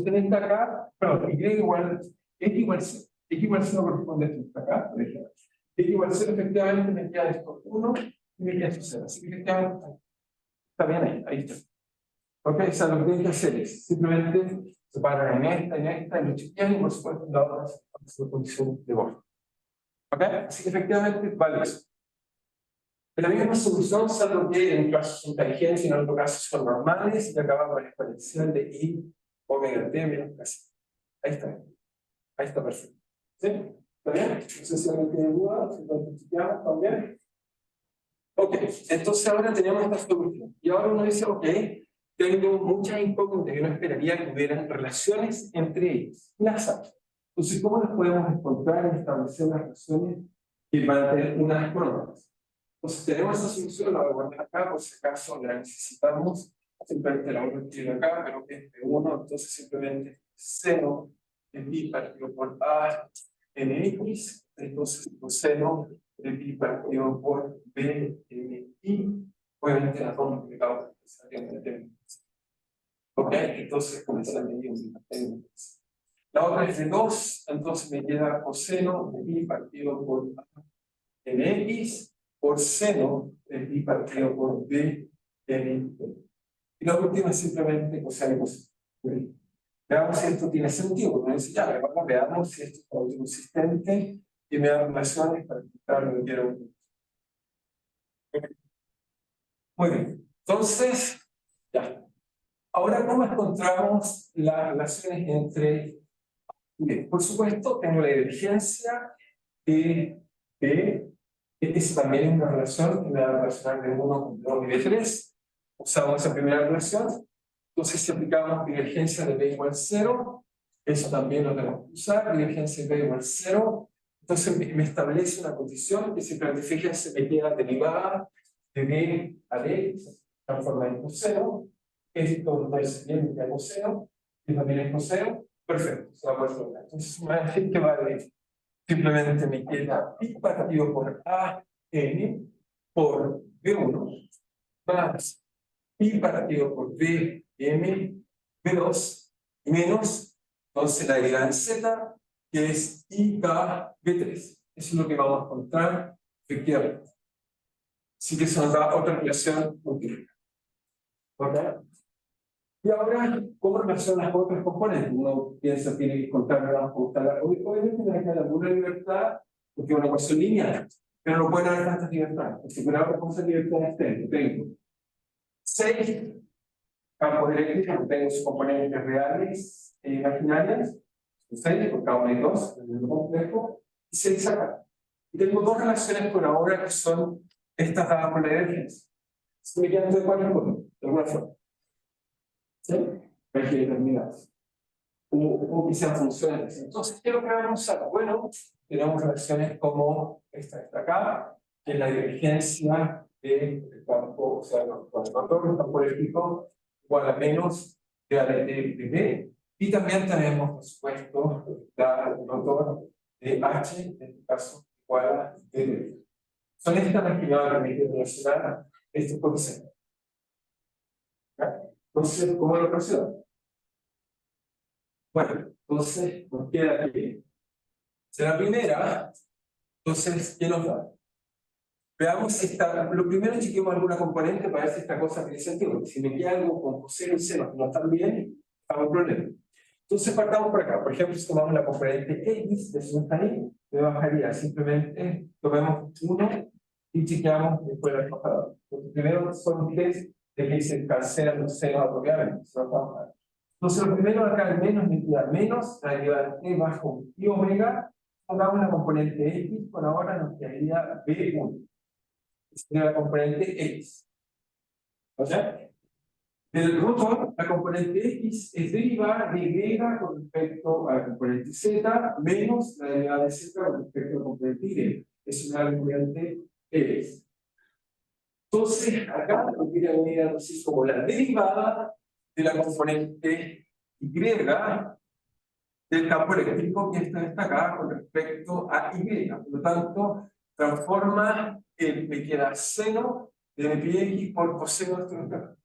tenés acá, perdón, Y igual, X igual 0. X igual 0 corresponde a esto acá, por ejemplo. X igual 0 efectivamente me queda esto 1 y me queda esto 0. Así que efectivamente está bien ahí está. Ok, o sea, lo que tienen que hacer es simplemente separar en esta, lo chequean y por supuesto en la otra su condición de borde. Ok, así que efectivamente vale eso. La misma solución, salvo que en casos son tangentes y en otros casos son normales, y acabamos con la exponencial de I omega t menos casi. Ahí está perfecto. ¿Sí? ¿Está bien? No sé si alguien tiene dudas, si lo chequeamos también. Ok, entonces ahora tenemos esta solución. Y ahora uno dice, ok, tengo muchas incógnitas y uno esperaría que hubieran relaciones entre ellas. Las hay. Entonces, ¿cómo las podemos encontrar y establecer las relaciones que van a tener unas con otras? Entonces, tenemos esa solución, la voy a guardar acá, por si acaso la necesitamos. Simplemente la voy a escribir acá, pero que es de 1, entonces simplemente seno de pi partido por a en x, entonces coseno de pi partido por b en i, obviamente la forma que acabo de ok, entonces comenzar a medir la otra es de 2, entonces me queda coseno de pi partido por a en x por seno de pi partido por b en i. Y la última es simplemente coseno y coseno. Veamos si esto tiene sentido. Porque dice, ya, veamos si esto es consistente y me da relaciones para encontrar lo que quiero. Muy bien. Entonces, ya. Ahora, ¿cómo encontramos las relaciones entre... Bien, por supuesto, tengo la divergencia de B. Esa también es una relación que me va a relacionar de 1 con 2 y de 3. Usamos esa primera relación. Entonces, si aplicamos divergencia de B igual 0, eso también lo tenemos que usar, divergencia de B igual 0. Entonces, me establece una condición que simplemente, fíjense, me queda derivada de B a D, transforma en coseno. Esto entonces bien me coseno, y también es coseno. Perfecto, se va a poder lograr. Entonces, me va a decir que vale, simplemente me queda pi partido por A n por B1 más pi partido por B m B2 menos, entonces la derivada en Z, que es IK B3. Eso es lo que vamos a encontrar efectivamente. Así que se nos da otra relación útil. ¿Ok? Y ahora, ¿cómo relacionan las otras componentes? Uno piensa, tiene que encontrar, obviamente tiene que haber alguna libertad, porque es una ecuación lineal, pero no pueden haber tantas libertades. Porque por ahora, ¿cuántas libertades tengo? 6 campos eléctricos, tengo sus componentes reales e imaginarias, 6 por cada uno de 2, el número complejo, y 6 acá. Y tengo dos relaciones por ahora que son estas dadas por la divergencia. Se me quedan de cuál de alguna forma. ¿Sí? Hay que determinar. O que sean funciones. Entonces, ¿qué es lo que vamos a usar? Bueno, tenemos relaciones como esta acá, que es la divergencia del campo, o sea, con el rotor, el campo eléctrico, igual a menos de ADT de B. Y también tenemos, por supuesto, el rotor de H, en este caso, igual a D. Son estas las que me van a permitir relacionar estos conceptos. Entonces, ¿cómo lo relacionamos? Bueno, entonces nos queda aquí. Si la primera, entonces, ¿qué nos da? Veamos si está. Lo primero, chequemos alguna componente para ver si esta cosa tiene sentido. Si me queda algo con coseno y seno que no están bien, estamos en problema. Entonces, partamos por acá. Por ejemplo, si tomamos la componente X de su ahí, me bajaría. Simplemente tomemos uno y chequeamos después la embajadora. Primero son test de que se cancelan los senos apropiadamente. Entonces, lo primero acá, el menos me queda menos, la derivada de t bajo i omega, pongamos la componente x, por ahora nos quedaría b1. Sería la componente x. ¿O sea? Del rotor, la componente x es derivada de y con respecto a la componente z, menos la derivada de z con respecto a la componente y. Es una componente x. Entonces, acá lo quiere venir así como la derivada de la componente y del campo eléctrico que está destacada con respecto a Y. Por lo tanto, transforma me queda seno de πx por coseno de este vector.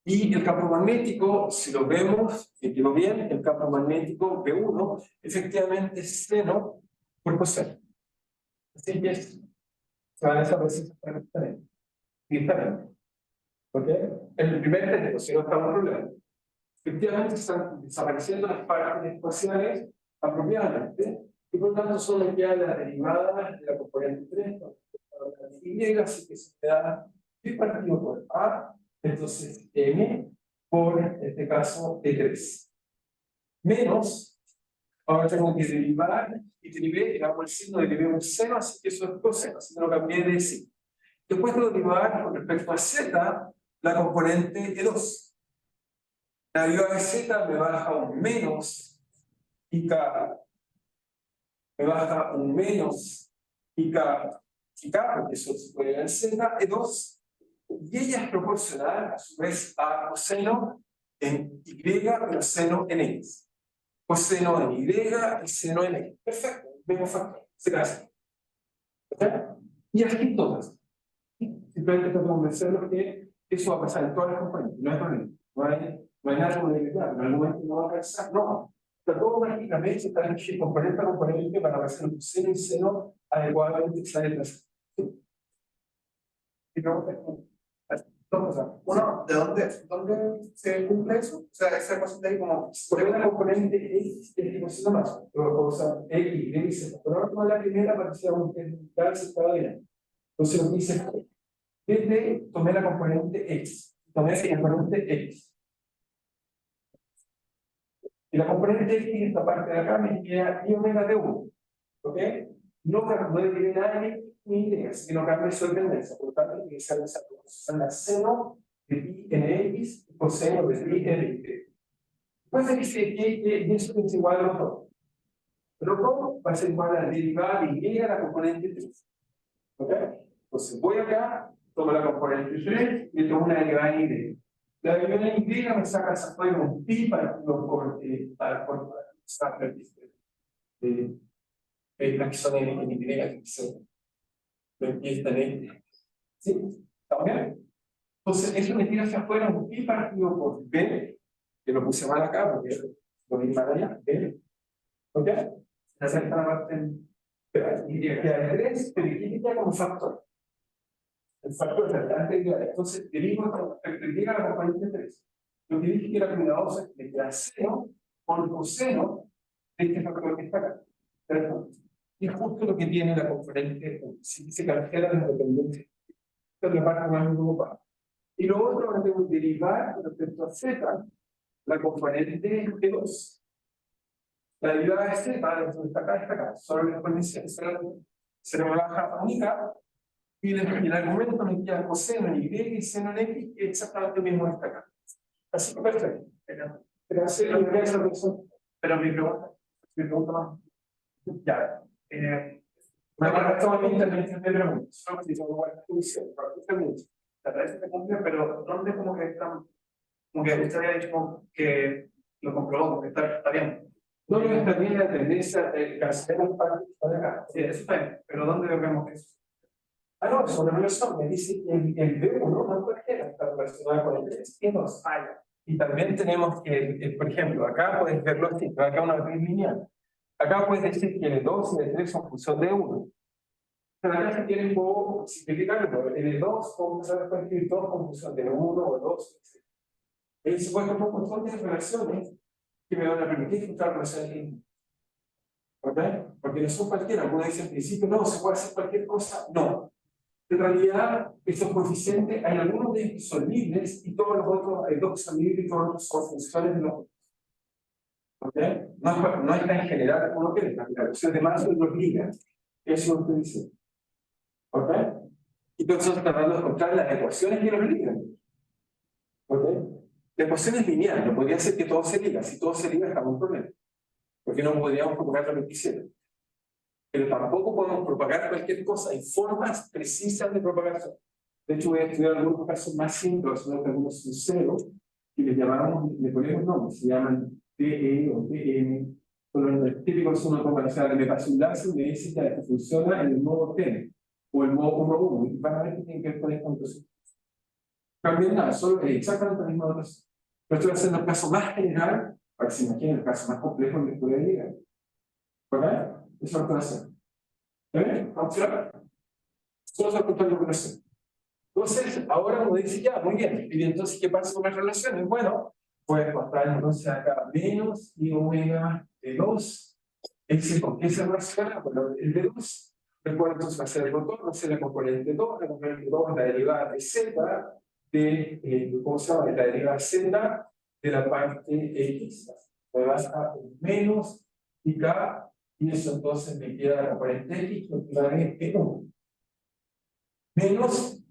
Y el campo magnético, si lo vemos, que quedó bien, el campo magnético B1 efectivamente es seno por coseno. Así que se van a desaparecer directamente. ¿Ok? En el primer término, si no estamos en problema. Efectivamente están desapareciendo las partes espaciales apropiadamente, y por lo tanto solo queda la derivada de la componente 3, y así que se da b partido por A, entonces M por, en este caso, E3. Menos, ahora tengo que derivar, y derivé, digamos el signo, derivé un seno, así que eso es coseno, así que lo cambié de signo. Después tengo que derivar con respecto a Z, la componente E2. La derivada de z me baja un menos IK, me baja un menos IK, porque eso se puede ver en z, E2, y ella es proporcional a su vez a coseno en Y, pero seno en X. Coseno en Y y seno en X. Perfecto, mismo factor, se casa. Y así todas. Simplemente tengo que convencerlos que eso va a pasar en todas las componentes, no hay problema. No hay nada de claro, en algún momento no va a pasar, no. Pero todo mágicamente está en componente a componente para hacer un seno y seno adecuadamente extraídas. Y luego, uno, ¿dónde se cumple eso? O sea, esa cosa de ahí como, por una componente X es coseno más, o sea, X, Y, Z. Pero ahora como la primera parecía un tal se estaba bien. Entonces lo que dice desde tomé la componente X, tomé la componente X. Y la componente X, esta parte de acá, me queda I omega de 1. ¿Ok? No derivé nada de X ni Y, así que no cambia su dependencia. Por lo tanto, tiene que ser esa proporción de seno de pi en X por seno de pi en Y. Después de que se y eso es igual a los dos. Pero todo va a ser igual a la derivada de Y a la componente 3. ¿Ok? Entonces voy acá, tomo la componente 3 y tomo una derivada de Y. La derivada de Y me saca esa fuera un pi para las que son en Y, que son empiezan en. ¿Sí? ¿Estamos bien? Entonces, eso me tira hacia afuera un pi partido por B, que lo puse mal acá porque lo vi mal allá, B. ¿Ok? La sexta parte y queda 3, pero aquí queda como factor. El factor resultante de entonces derivo con respecto llega a la componente 3. Lo que dije que era cuidadoso es que le queda seno con coseno de este factor que está acá. Y es justo lo que tiene la componente 1. Si se cancela la dependencia. Esta es la parte más preocupada. Y lo otro, ahora tengo que derivar con respecto a Z la componente de 2. La derivada de Z, entonces está acá, solo la exponencial, se me baja única, y el argumento me queda coseno en Y y seno en X, y exactamente lo mismo está acá. Así que perfecto. Pero así lo que es pero mi pregunta más. Ya. Bueno, estamos en internet de preguntas. Solo que digo, bueno, la verdad es que pero ¿dónde como que están? Como que usted había dicho que lo comprobó, porque está bien. No, no está bien la tendencia de cancelar las partes de acá. Sí, eso está bien, pero ¿dónde vemos eso? Ah, no, sobre la relación me dice que el B1 no cualquiera está relacionado con el 3 y nos falla. Y también tenemos que, por ejemplo, acá puedes verlo así, acá una matriz lineal. Acá puedes decir que el 2 y el 3 son función de 1. Pero acá si quieren puedo simplificarlo. El 2, como sabes, puede escribir 2 con función de 1 o 2, etc. Y se puede tomar un montón de relaciones que me van a permitir encontrar relaciones lineales. ¿Ok? Porque no son cualquiera. Algunos dicen en principio, no, se puede hacer cualquier cosa. No. En realidad, estos coeficientes, hay algunos de ellos que son libres y todos los otros, hay dos que son libres y todos los otros son funciones de los otros. ¿Ok? No está en general uno que la ecuación de Maxwell los obliga. Eso es lo que dice. ¿Ok? Y entonces estamos tratando de encontrar las ecuaciones que lo obligan. ¿Ok? La ecuación es lineal, no podría ser que todo se liga. Si todo se liga, estamos en un problema. Porque no podríamos propagar lo que quisiera. Pero tampoco podemos propagar cualquier cosa. Hay formas precisas de propagación. De hecho, voy a estudiar algunos casos más simples, que algunos son cero, y les llamamos, le ponemos nombres, se llaman TE o TM. Son los típicos son como, o sea, me pasa un láser y me dice que funciona en el modo TM o el modo 1.1, y van a ver que tiene que ver con esto. Entonces, cambian nada, solo exactamente la misma notación. Pero estoy haciendo el caso más general, para que se imaginen el caso más complejo en que puede llegar. ¿Verdad? Eso es lo que hacer. ¿Ven? Vamos a ver. Solo se oculta la operación. Entonces, ahora uno dice, ya, muy bien. Y entonces, ¿qué pasa con las relaciones? Bueno, pues pasar entonces acá menos y omega de 2. ¿Con qué se relaciona? Bueno, el de 2. Recuerda entonces va a ser el rotor, va a ser la componente 2. La componente 2 es la derivada de z de, ¿cómo se llama? De la derivada z de la parte x. Me vas a menos y k, y eso entonces me queda la componente x, que va a ser 1. Menos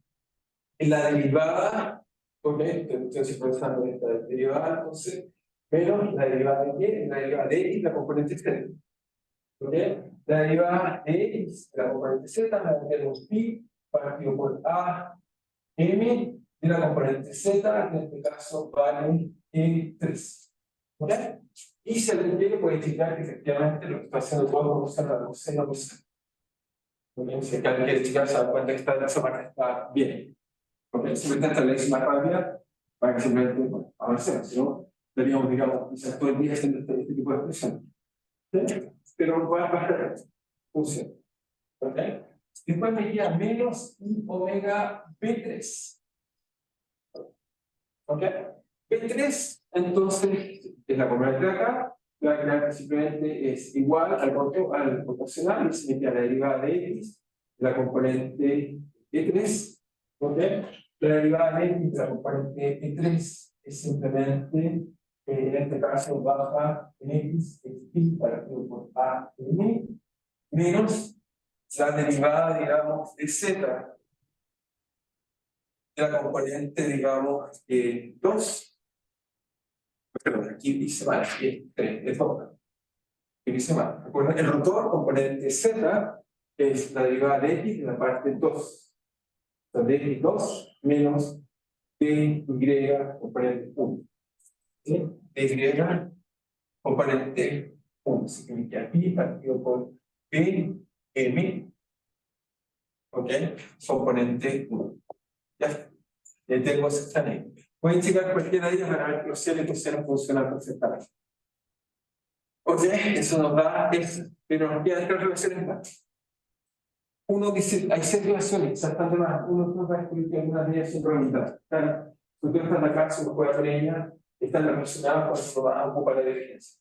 la derivada, ok, entonces pensando en esta derivada, entonces, menos la derivada de y, la derivada de x, la componente z. ¿Ok? La derivada de x, la componente z, la tenemos pi partido por a, m, y la componente z, en este caso vale 3. ¿Ok? Y si alguien quiere, puede checar que efectivamente lo que está haciendo todo como se llama coseno coseno. ¿Ok? Si alguien quiere checar, se da cuenta que esa marca está bien. Porque simplemente la ley más rápida para que simplemente bueno, avancemos, si no, deberíamos, digamos, quizás todo el día haciendo este tipo de expresión. ¿Sí? Pero va a pasar funciona. ¿Ok? Después me queda menos i omega B3. ¿Ok? B3, entonces, es la componente de acá, la que simplemente es igual al proporcional, y se me queda la derivada de x, la componente B3. ¿Ok? La derivada de x de la componente B3 es simplemente, en este caso, baja en x, es pi partido por a n, menos la derivada, digamos, de z de la componente, digamos, 2. Perdón, aquí dice mal, aquí es 3, de forma. Aquí dice mal. Recuerden, el rotor, componente z, es la derivada de x de la parte 2. Entonces, de x2 menos de y, componente 1. ¿Sí? De y, componente 1. Significa pi partido por p, m, ¿ok? Componente 1. Ya está. Ya tengo ese escaneo. Pueden checar cualquiera de ellas para ver que los cielos y cosenos funcionan perfectamente. Ok, eso nos da eso, pero nos quedan 3 relaciones más. Uno dice, hay 6 relaciones, exactamente más. Uno va a descubrir que algunas de ellas son probabilidades. Porque están acá, se nos puede hacer ellas, están relacionadas cuando se va a ocupar la divergencia.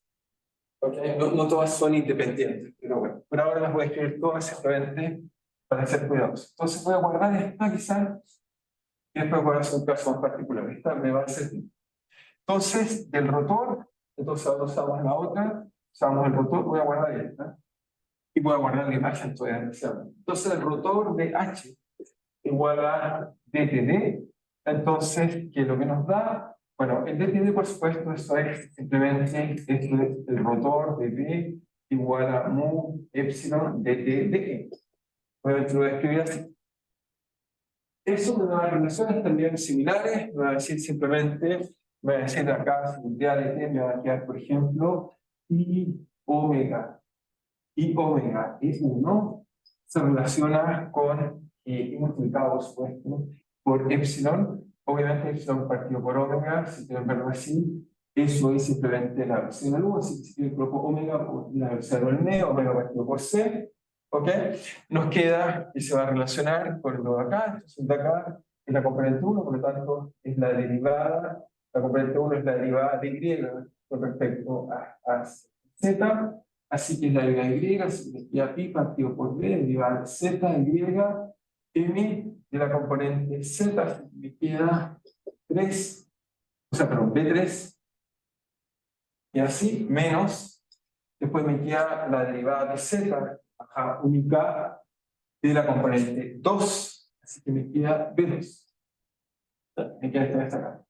Okay. No todas son independientes, pero bueno, por ahora las voy a escribir todas simplemente para ser cuidadosos. Entonces voy a guardar esta quizás y después voy a hacer un caso más particular. Esta me va a servir. Entonces, del rotor, entonces ahora usamos la otra, usamos el rotor, voy a guardar esta, y voy a guardar la imagen todavía. Entonces el rotor de H igual a dTd, entonces, ¿qué es lo que nos da? Bueno, el dTd, por supuesto, eso es simplemente esto es el rotor de B igual a mu epsilon dt de E. Obviamente lo voy a escribir así. Eso me da relaciones también similares, me va a decir simplemente, me va a decir acá, si de dt me va a quedar, por ejemplo, I omega I1 se relaciona con I multiplicado, por supuesto, por epsilon. Obviamente epsilon partido por omega, si quieren verlo así, eso es simplemente la versión del U, así que si quieren coloco omega por la versión del M, omega partido por C, ¿ok? Nos queda y se va a relacionar con lo de acá, entonces de acá es la componente 1, por lo tanto es la derivada, la componente 1 es la derivada de Y con respecto a Z. Así que la derivada de Y, así que me queda pi partido por B, derivada de Z, Y, M de la componente Z, así que me queda 3, o sea, perdón, B3, y así, menos, después me queda la derivada de Z, ajá, única, de la componente 2, así que me queda B2. Me queda esta acá.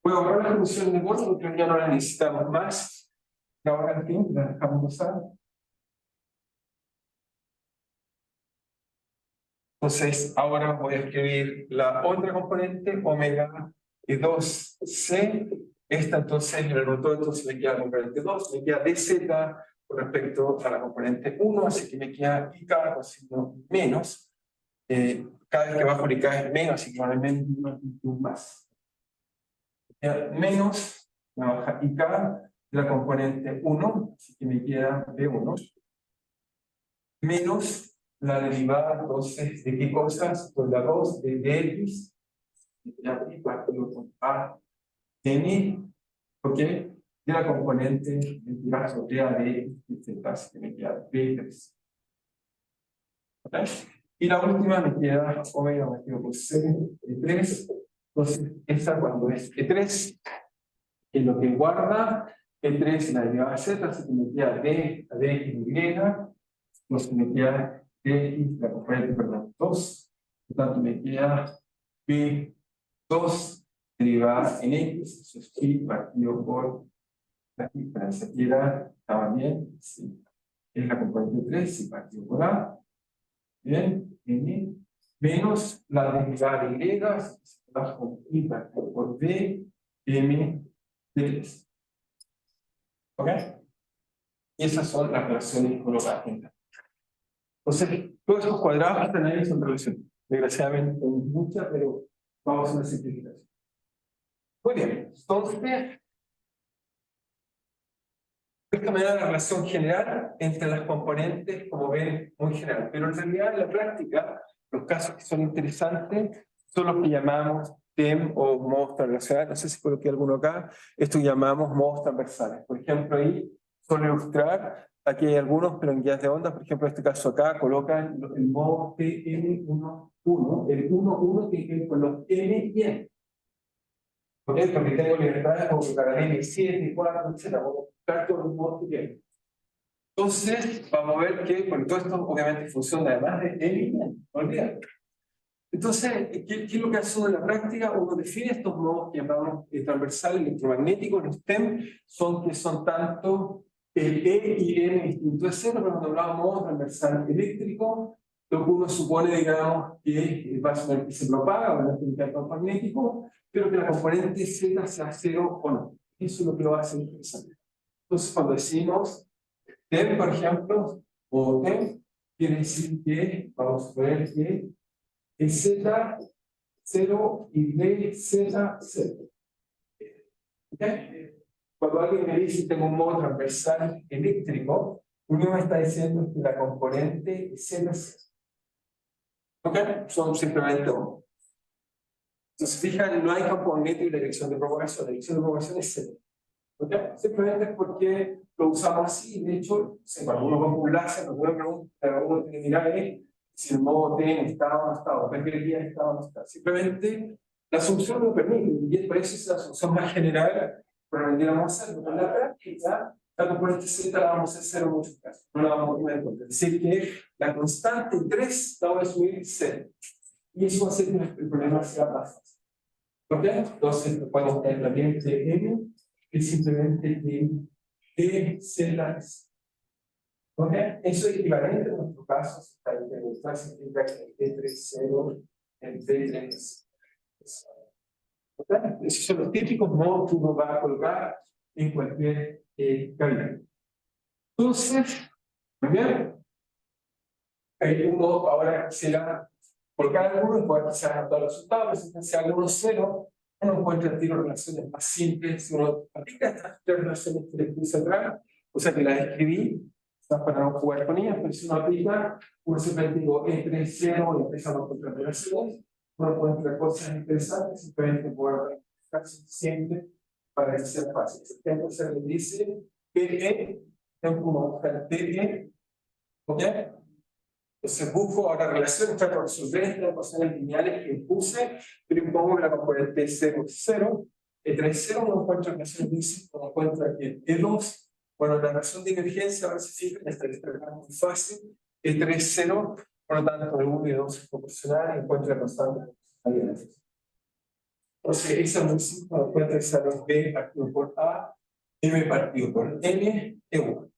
Voy a borrar la función de Gauss porque ya no la necesitamos más. Ahora, en fin, la dejamos usar. Entonces, ahora voy a escribir la otra componente, omega 2c. Esta entonces, en el rotor, entonces me queda la componente 2, me queda dz con respecto a la componente 1, así que me queda ik con signo menos. Cada vez que bajo el ik es menos, así que normalmente un más. Me queda menos, me baja ik de la componente 1, así que me queda b1, menos la derivada entonces de qué cosas, pues la 2 de dx, ya partido con a n, ¿ok? De la componente de la azotea de x, que me queda b3. ¿Ok? Y la última me queda omega partido por c de 3. Entonces, esta cuando es e3, es lo que guarda e3 la derivada de z, así que me queda d, la dx y, entonces me queda x, la componente, perdón, 2, por tanto me queda b2 derivada en x, eso es pi partido por la diferencia queda, ¿estaba bien? Sí. Es la componente 3, y partido por a, bien, n, menos la derivada de y, se da con pi partido por b, m de 3. ¿Ok? Y esas son las relaciones con los agentes. Entonces, todos estos cuadrados que están ahí son relaciones. Desgraciadamente, son muchas, pero vamos a una simplificación. Muy bien, entonces, de esta manera la relación general entre las componentes, como ven, muy general. Pero en realidad, en la práctica, los casos que son interesantes son los que llamamos TEM o modos transversales. No sé si coloqué alguno acá. Esto llamamos modos transversales. Por ejemplo, ahí suelo ilustrar. Aquí hay algunos, pero en guías de ondas, por ejemplo, en este caso acá, colocan el modo TM11, el 1,1 tiene que ver con los M y N. ¿Por qué? Porque tengo libertades como colocar M7, 4, etc. Puedo buscar todos los modos que quiero. Entonces, vamos a ver que, porque todo esto obviamente funciona además de M y N, no olvidar. Entonces, ¿qué es lo que hace uno en la práctica? Uno define estos modos que llamamos transversales electromagnéticos, los TEM, que son tanto el E y N distinto de cero, pero cuando hablamos de modo transversal eléctrico, lo que uno supone, digamos, que va a ser que se propaga, va a tener campo magnético, pero que la componente Z sea cero o no. Eso es lo que lo hace interesante. Entonces, cuando decimos TEM, por ejemplo, o TEM, quiere decir que, vamos a ver que es Z0 y DZ0. ¿Okay? Cuando alguien me dice que tengo un modo transversal eléctrico, uno me está diciendo que la componente es Z0. ¿Ok? Son simplemente uno. Entonces, fijan, no hay campo magnético y la dirección de propagación. La dirección de propagación es cero. ¿Ok? Simplemente es porque lo usamos así. De hecho, cuando uno va a un láser, lo que uno tiene que mirar es si el modo T está o no está, o qué día está o no está. Simplemente la solución lo permite, y por eso es la solución más general aprendiéramos a hacerlo. En la práctica, la componente Z la vamos a hacer 0 en muchos casos. No la vamos a tener en cuenta. Es decir, que la constante 3 la voy a subir 0. Y eso va a hacer que el problema sea más fácil. ¿Ok? Entonces, podemos tener también Tm, que es simplemente TZ. ¿Ok? Eso es equivalente en nuestro caso. Significa que el T30, el T3. ¿Ok? Esos son los típicos modos que uno va a colocar en cualquier cavidad. Entonces, muy bien. Uno ahora quisiera colocar algunos, puede quizás anotar los resultados, pero si algunos 0, uno encuentra el tiro relaciones más simples. Si uno aplica estas 3 relaciones que les puse atrás, o sea que las escribí, para no jugar con ellas, pero si uno aplica, uno siempre digo E3, 0 y empezamos a encontrar relaciones, uno encuentra cosas interesantes, simplemente puede aplicar suficiente para que sea fácil. Por ejemplo, se le dice PE, tengo como buscar PE, ¿ok? Entonces busco ahora relaciones, trato de resolver estas ecuaciones lineales que puse, pero impongo la componente 0, 0, E3, 0, no encuentro relaciones difíciles, no encuentro aquí E2, bueno, la razón de divergencia ahora se fija en esta lista muy fácil, E3, 0, por lo tanto, el 1 y 2 es proporcional y encuentro la constante de. Entonces, esa es muy simple, me encuentro esa B partido por A, M partido por N, E1.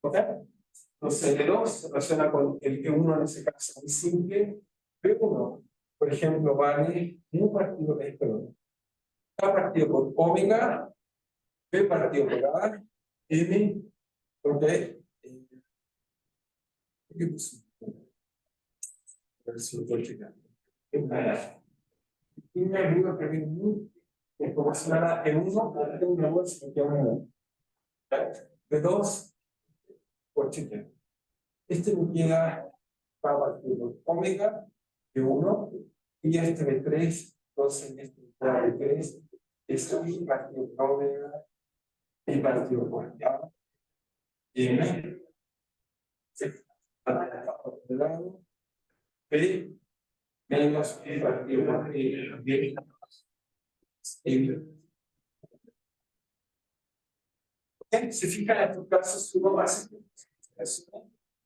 ¿Ok? Entonces, el E2 se relaciona con el E1 en ese caso muy simple. B1, por ejemplo, vale un partido de perdón. A partido por omega, B partido por A, M, ¿ok? ¿Qué puse? A ver si lo estoy checando. Y me ayuda que viene es proporcional a E1, que tengo una bolsa que una B2, por chequear. Este me queda para partir por omega de 1 y este de 3, entonces este de 3 es I partido por omega y partido por A y M de lado P menos I partido por D. Se fijan en estos casos, uno hace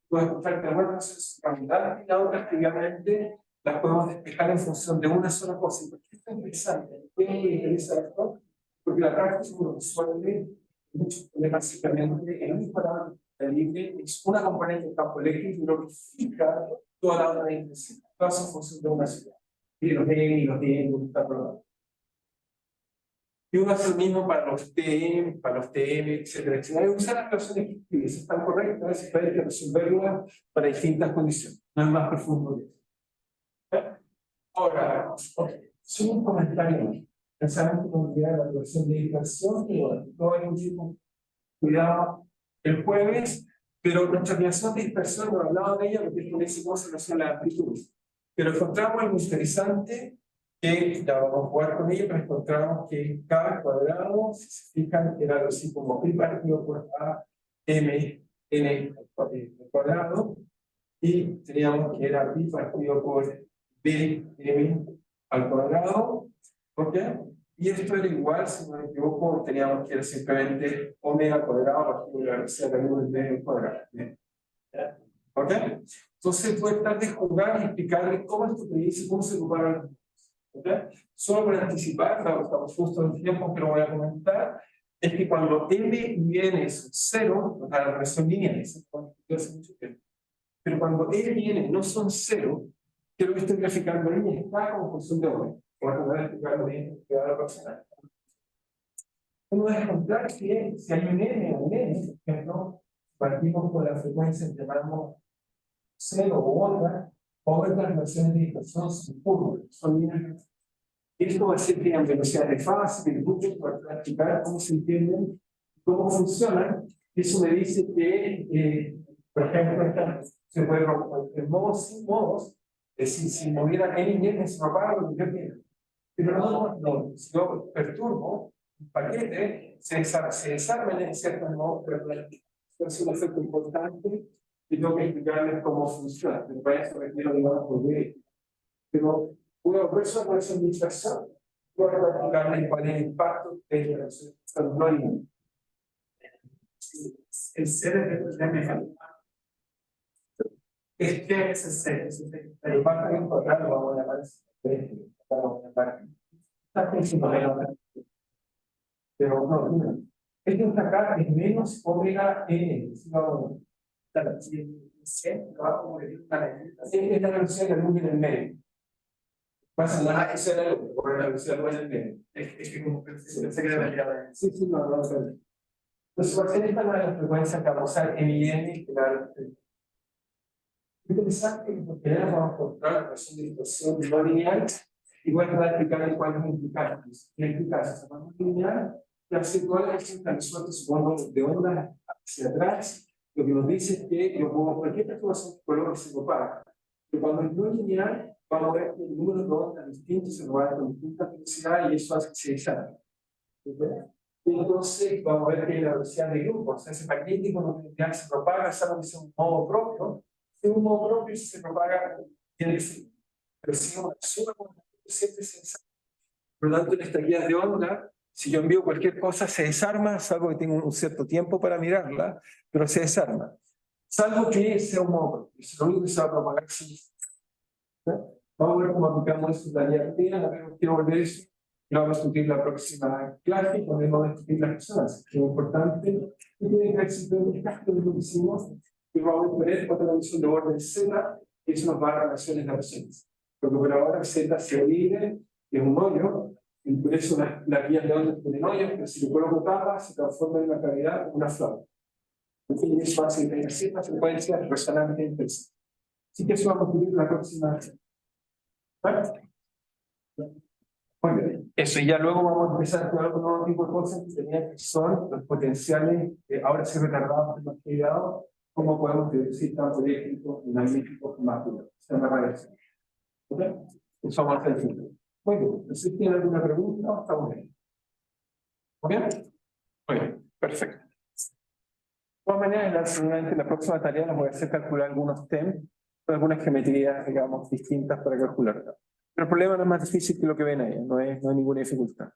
puede encontrar que algunas cosas son cambiadas y la otra activamente las podemos despejar en función de una sola cosa. ¿Y por qué esto es interesante? ¿Por qué me interesa esto? Porque la práctica uno resuelve muchos problemas simplemente en un parámetro libre, es una componente del campo eléctrico y lo que fija toda la otra intensidad. Todas en función de una ciudad. Y los D, y los D, y los está probando. Y uno hace lo mismo para los TM, para los TM, etcétera, etcétera. Hay que usar las relaciones que están correctas, y hay que resolverlas para distintas condiciones. No es más profundo que eso. Ahora, solo un comentario. Pensamos que nos llega la relación de dispersión, y bueno, todo hay un tipo cuidado el jueves, pero nuestra relación de dispersión, no he hablado de ella porque es una relación a la amplitud. Pero encontramos algo interesante que ya vamos a jugar con ella, pero encontramos que cada cuadrado, si se fijan, era algo así como pi partido por A, M, N al cuadrado, y teníamos que era pi partido por B, M al cuadrado, ¿ok? Y esto era igual, si no me equivoco, teníamos que era simplemente omega cuadrado partido de la velocidad de la luz de al cuadrado. ¿Ok? Entonces puede tratar de jugar y explicarle cómo esto te dice, cómo se ocuparon. ¿Okay? Solo para anticipar, estamos justo en el tiempo que lo voy a comentar, es que cuando m y n son 0, la relación lineal, hace mucho tiempo. Pero cuando m y n no son 0, que lo que estoy graficando ahí está como función de omega. Voy a tratar de explicarlo bien, que ahora personal. Uno debe encontrar que si hay un n o un n, por ejemplo, partimos con la frecuencia que llamamos 0 o otra, o estas relaciones de dispersión son curvas, son líneas. Esto va a ser que en velocidad de fase, de grupo, para practicar cómo se entienden, cómo funcionan. Eso me dice que, por ejemplo, se puede romper en modos sin modos, es decir, si moviera n y n, se propaga lo que yo quiera. Pero no, si yo perturbo un paquete, se desarma en ciertos modos, pero es un efecto importante y tengo que explicarles cómo funciona. Pero para eso requiero, digamos, volver. Pero una persona puede ser dispersor. Voy a explicarles cuál es el impacto de la relación no lineal. El C de mecánica. ¿Qué es el C? El parte importante lo vamos a llamar está principalmente. Pero no, este acá es menos omega n. Si el C lo va a convertir en una leyenda. Es la velocidad de la luz en el medio. Pasa nada, eso era lo que por la velocidad de la luz en el medio. Es que como se queda la sí, no. Entonces, va a ser esta una de las frecuencias que vamos a usar en IN y claro. Interesante porque ya vamos a encontrar la relación de distorsión no lineal y voy a tratar de explicar cuál es la implicancia. La implicancia es no lineal y así toda la acción resuelta supongo de onda hacia atrás. Lo que nos dice es que yo puedo cualquier transformación que coloque se propaga. Pero cuando es no lineal, vamos a ver que el número de ondas distintos se propaga con distinta velocidad y eso hace que se desarme. Y entonces vamos a ver que la velocidad de grupo, o sea, ese magnético no lineal se propaga, salvo que sea un modo propio. Si un modo propio se propaga, tiene que ser. Pero si una suma siempre se desarma. Por lo tanto, en estas guías de onda, si yo envío cualquier cosa, se desarma, salvo que tenga un cierto tiempo para mirarla, pero se desarma. Salvo que sea un modo propio. Es lo único que se va a propagar. Vamos a ver cómo aplicamos eso en la guía de onda, pero quiero volver a eso. Lo vamos a discutir la próxima clase, cuando vamos a discutir las personas, que es importante. Y tiene que ver simplemente el caso de lo que hicimos, y vamos a ver otra visión de orden Z, y eso nos va a dar relaciones de relaciones. Porque por ahora Z se divide en un hoyo, y por eso las guías de onda tienen hoyos, pero si le coloco tapas, se transforma en una cavidad, una flor. En fin, eso hace que tenga ciertas frecuencias resonantes interesantes. Así que eso vamos a discutir la próxima clase. ¿Vale? Muy bien. Eso, y ya luego vamos a empezar con otro nuevo tipo de cosas que son los potenciales, ahora se retardados por más cuidado, cómo podemos deducir tanto eléctricos y magnéticos más duros. Se me parece. ¿Ok? Eso vamos a hacer el fin. Muy bien. No sé si tienen alguna pregunta, estamos bien. ¿Ok? Muy bien, perfecto. De todas maneras, seguramente la próxima tarea nos voy a hacer calcular algunos TEM, algunas geometrías, digamos, distintas para calcularlas. Pero el problema no es más difícil que lo que ven ahí, no hay ninguna dificultad.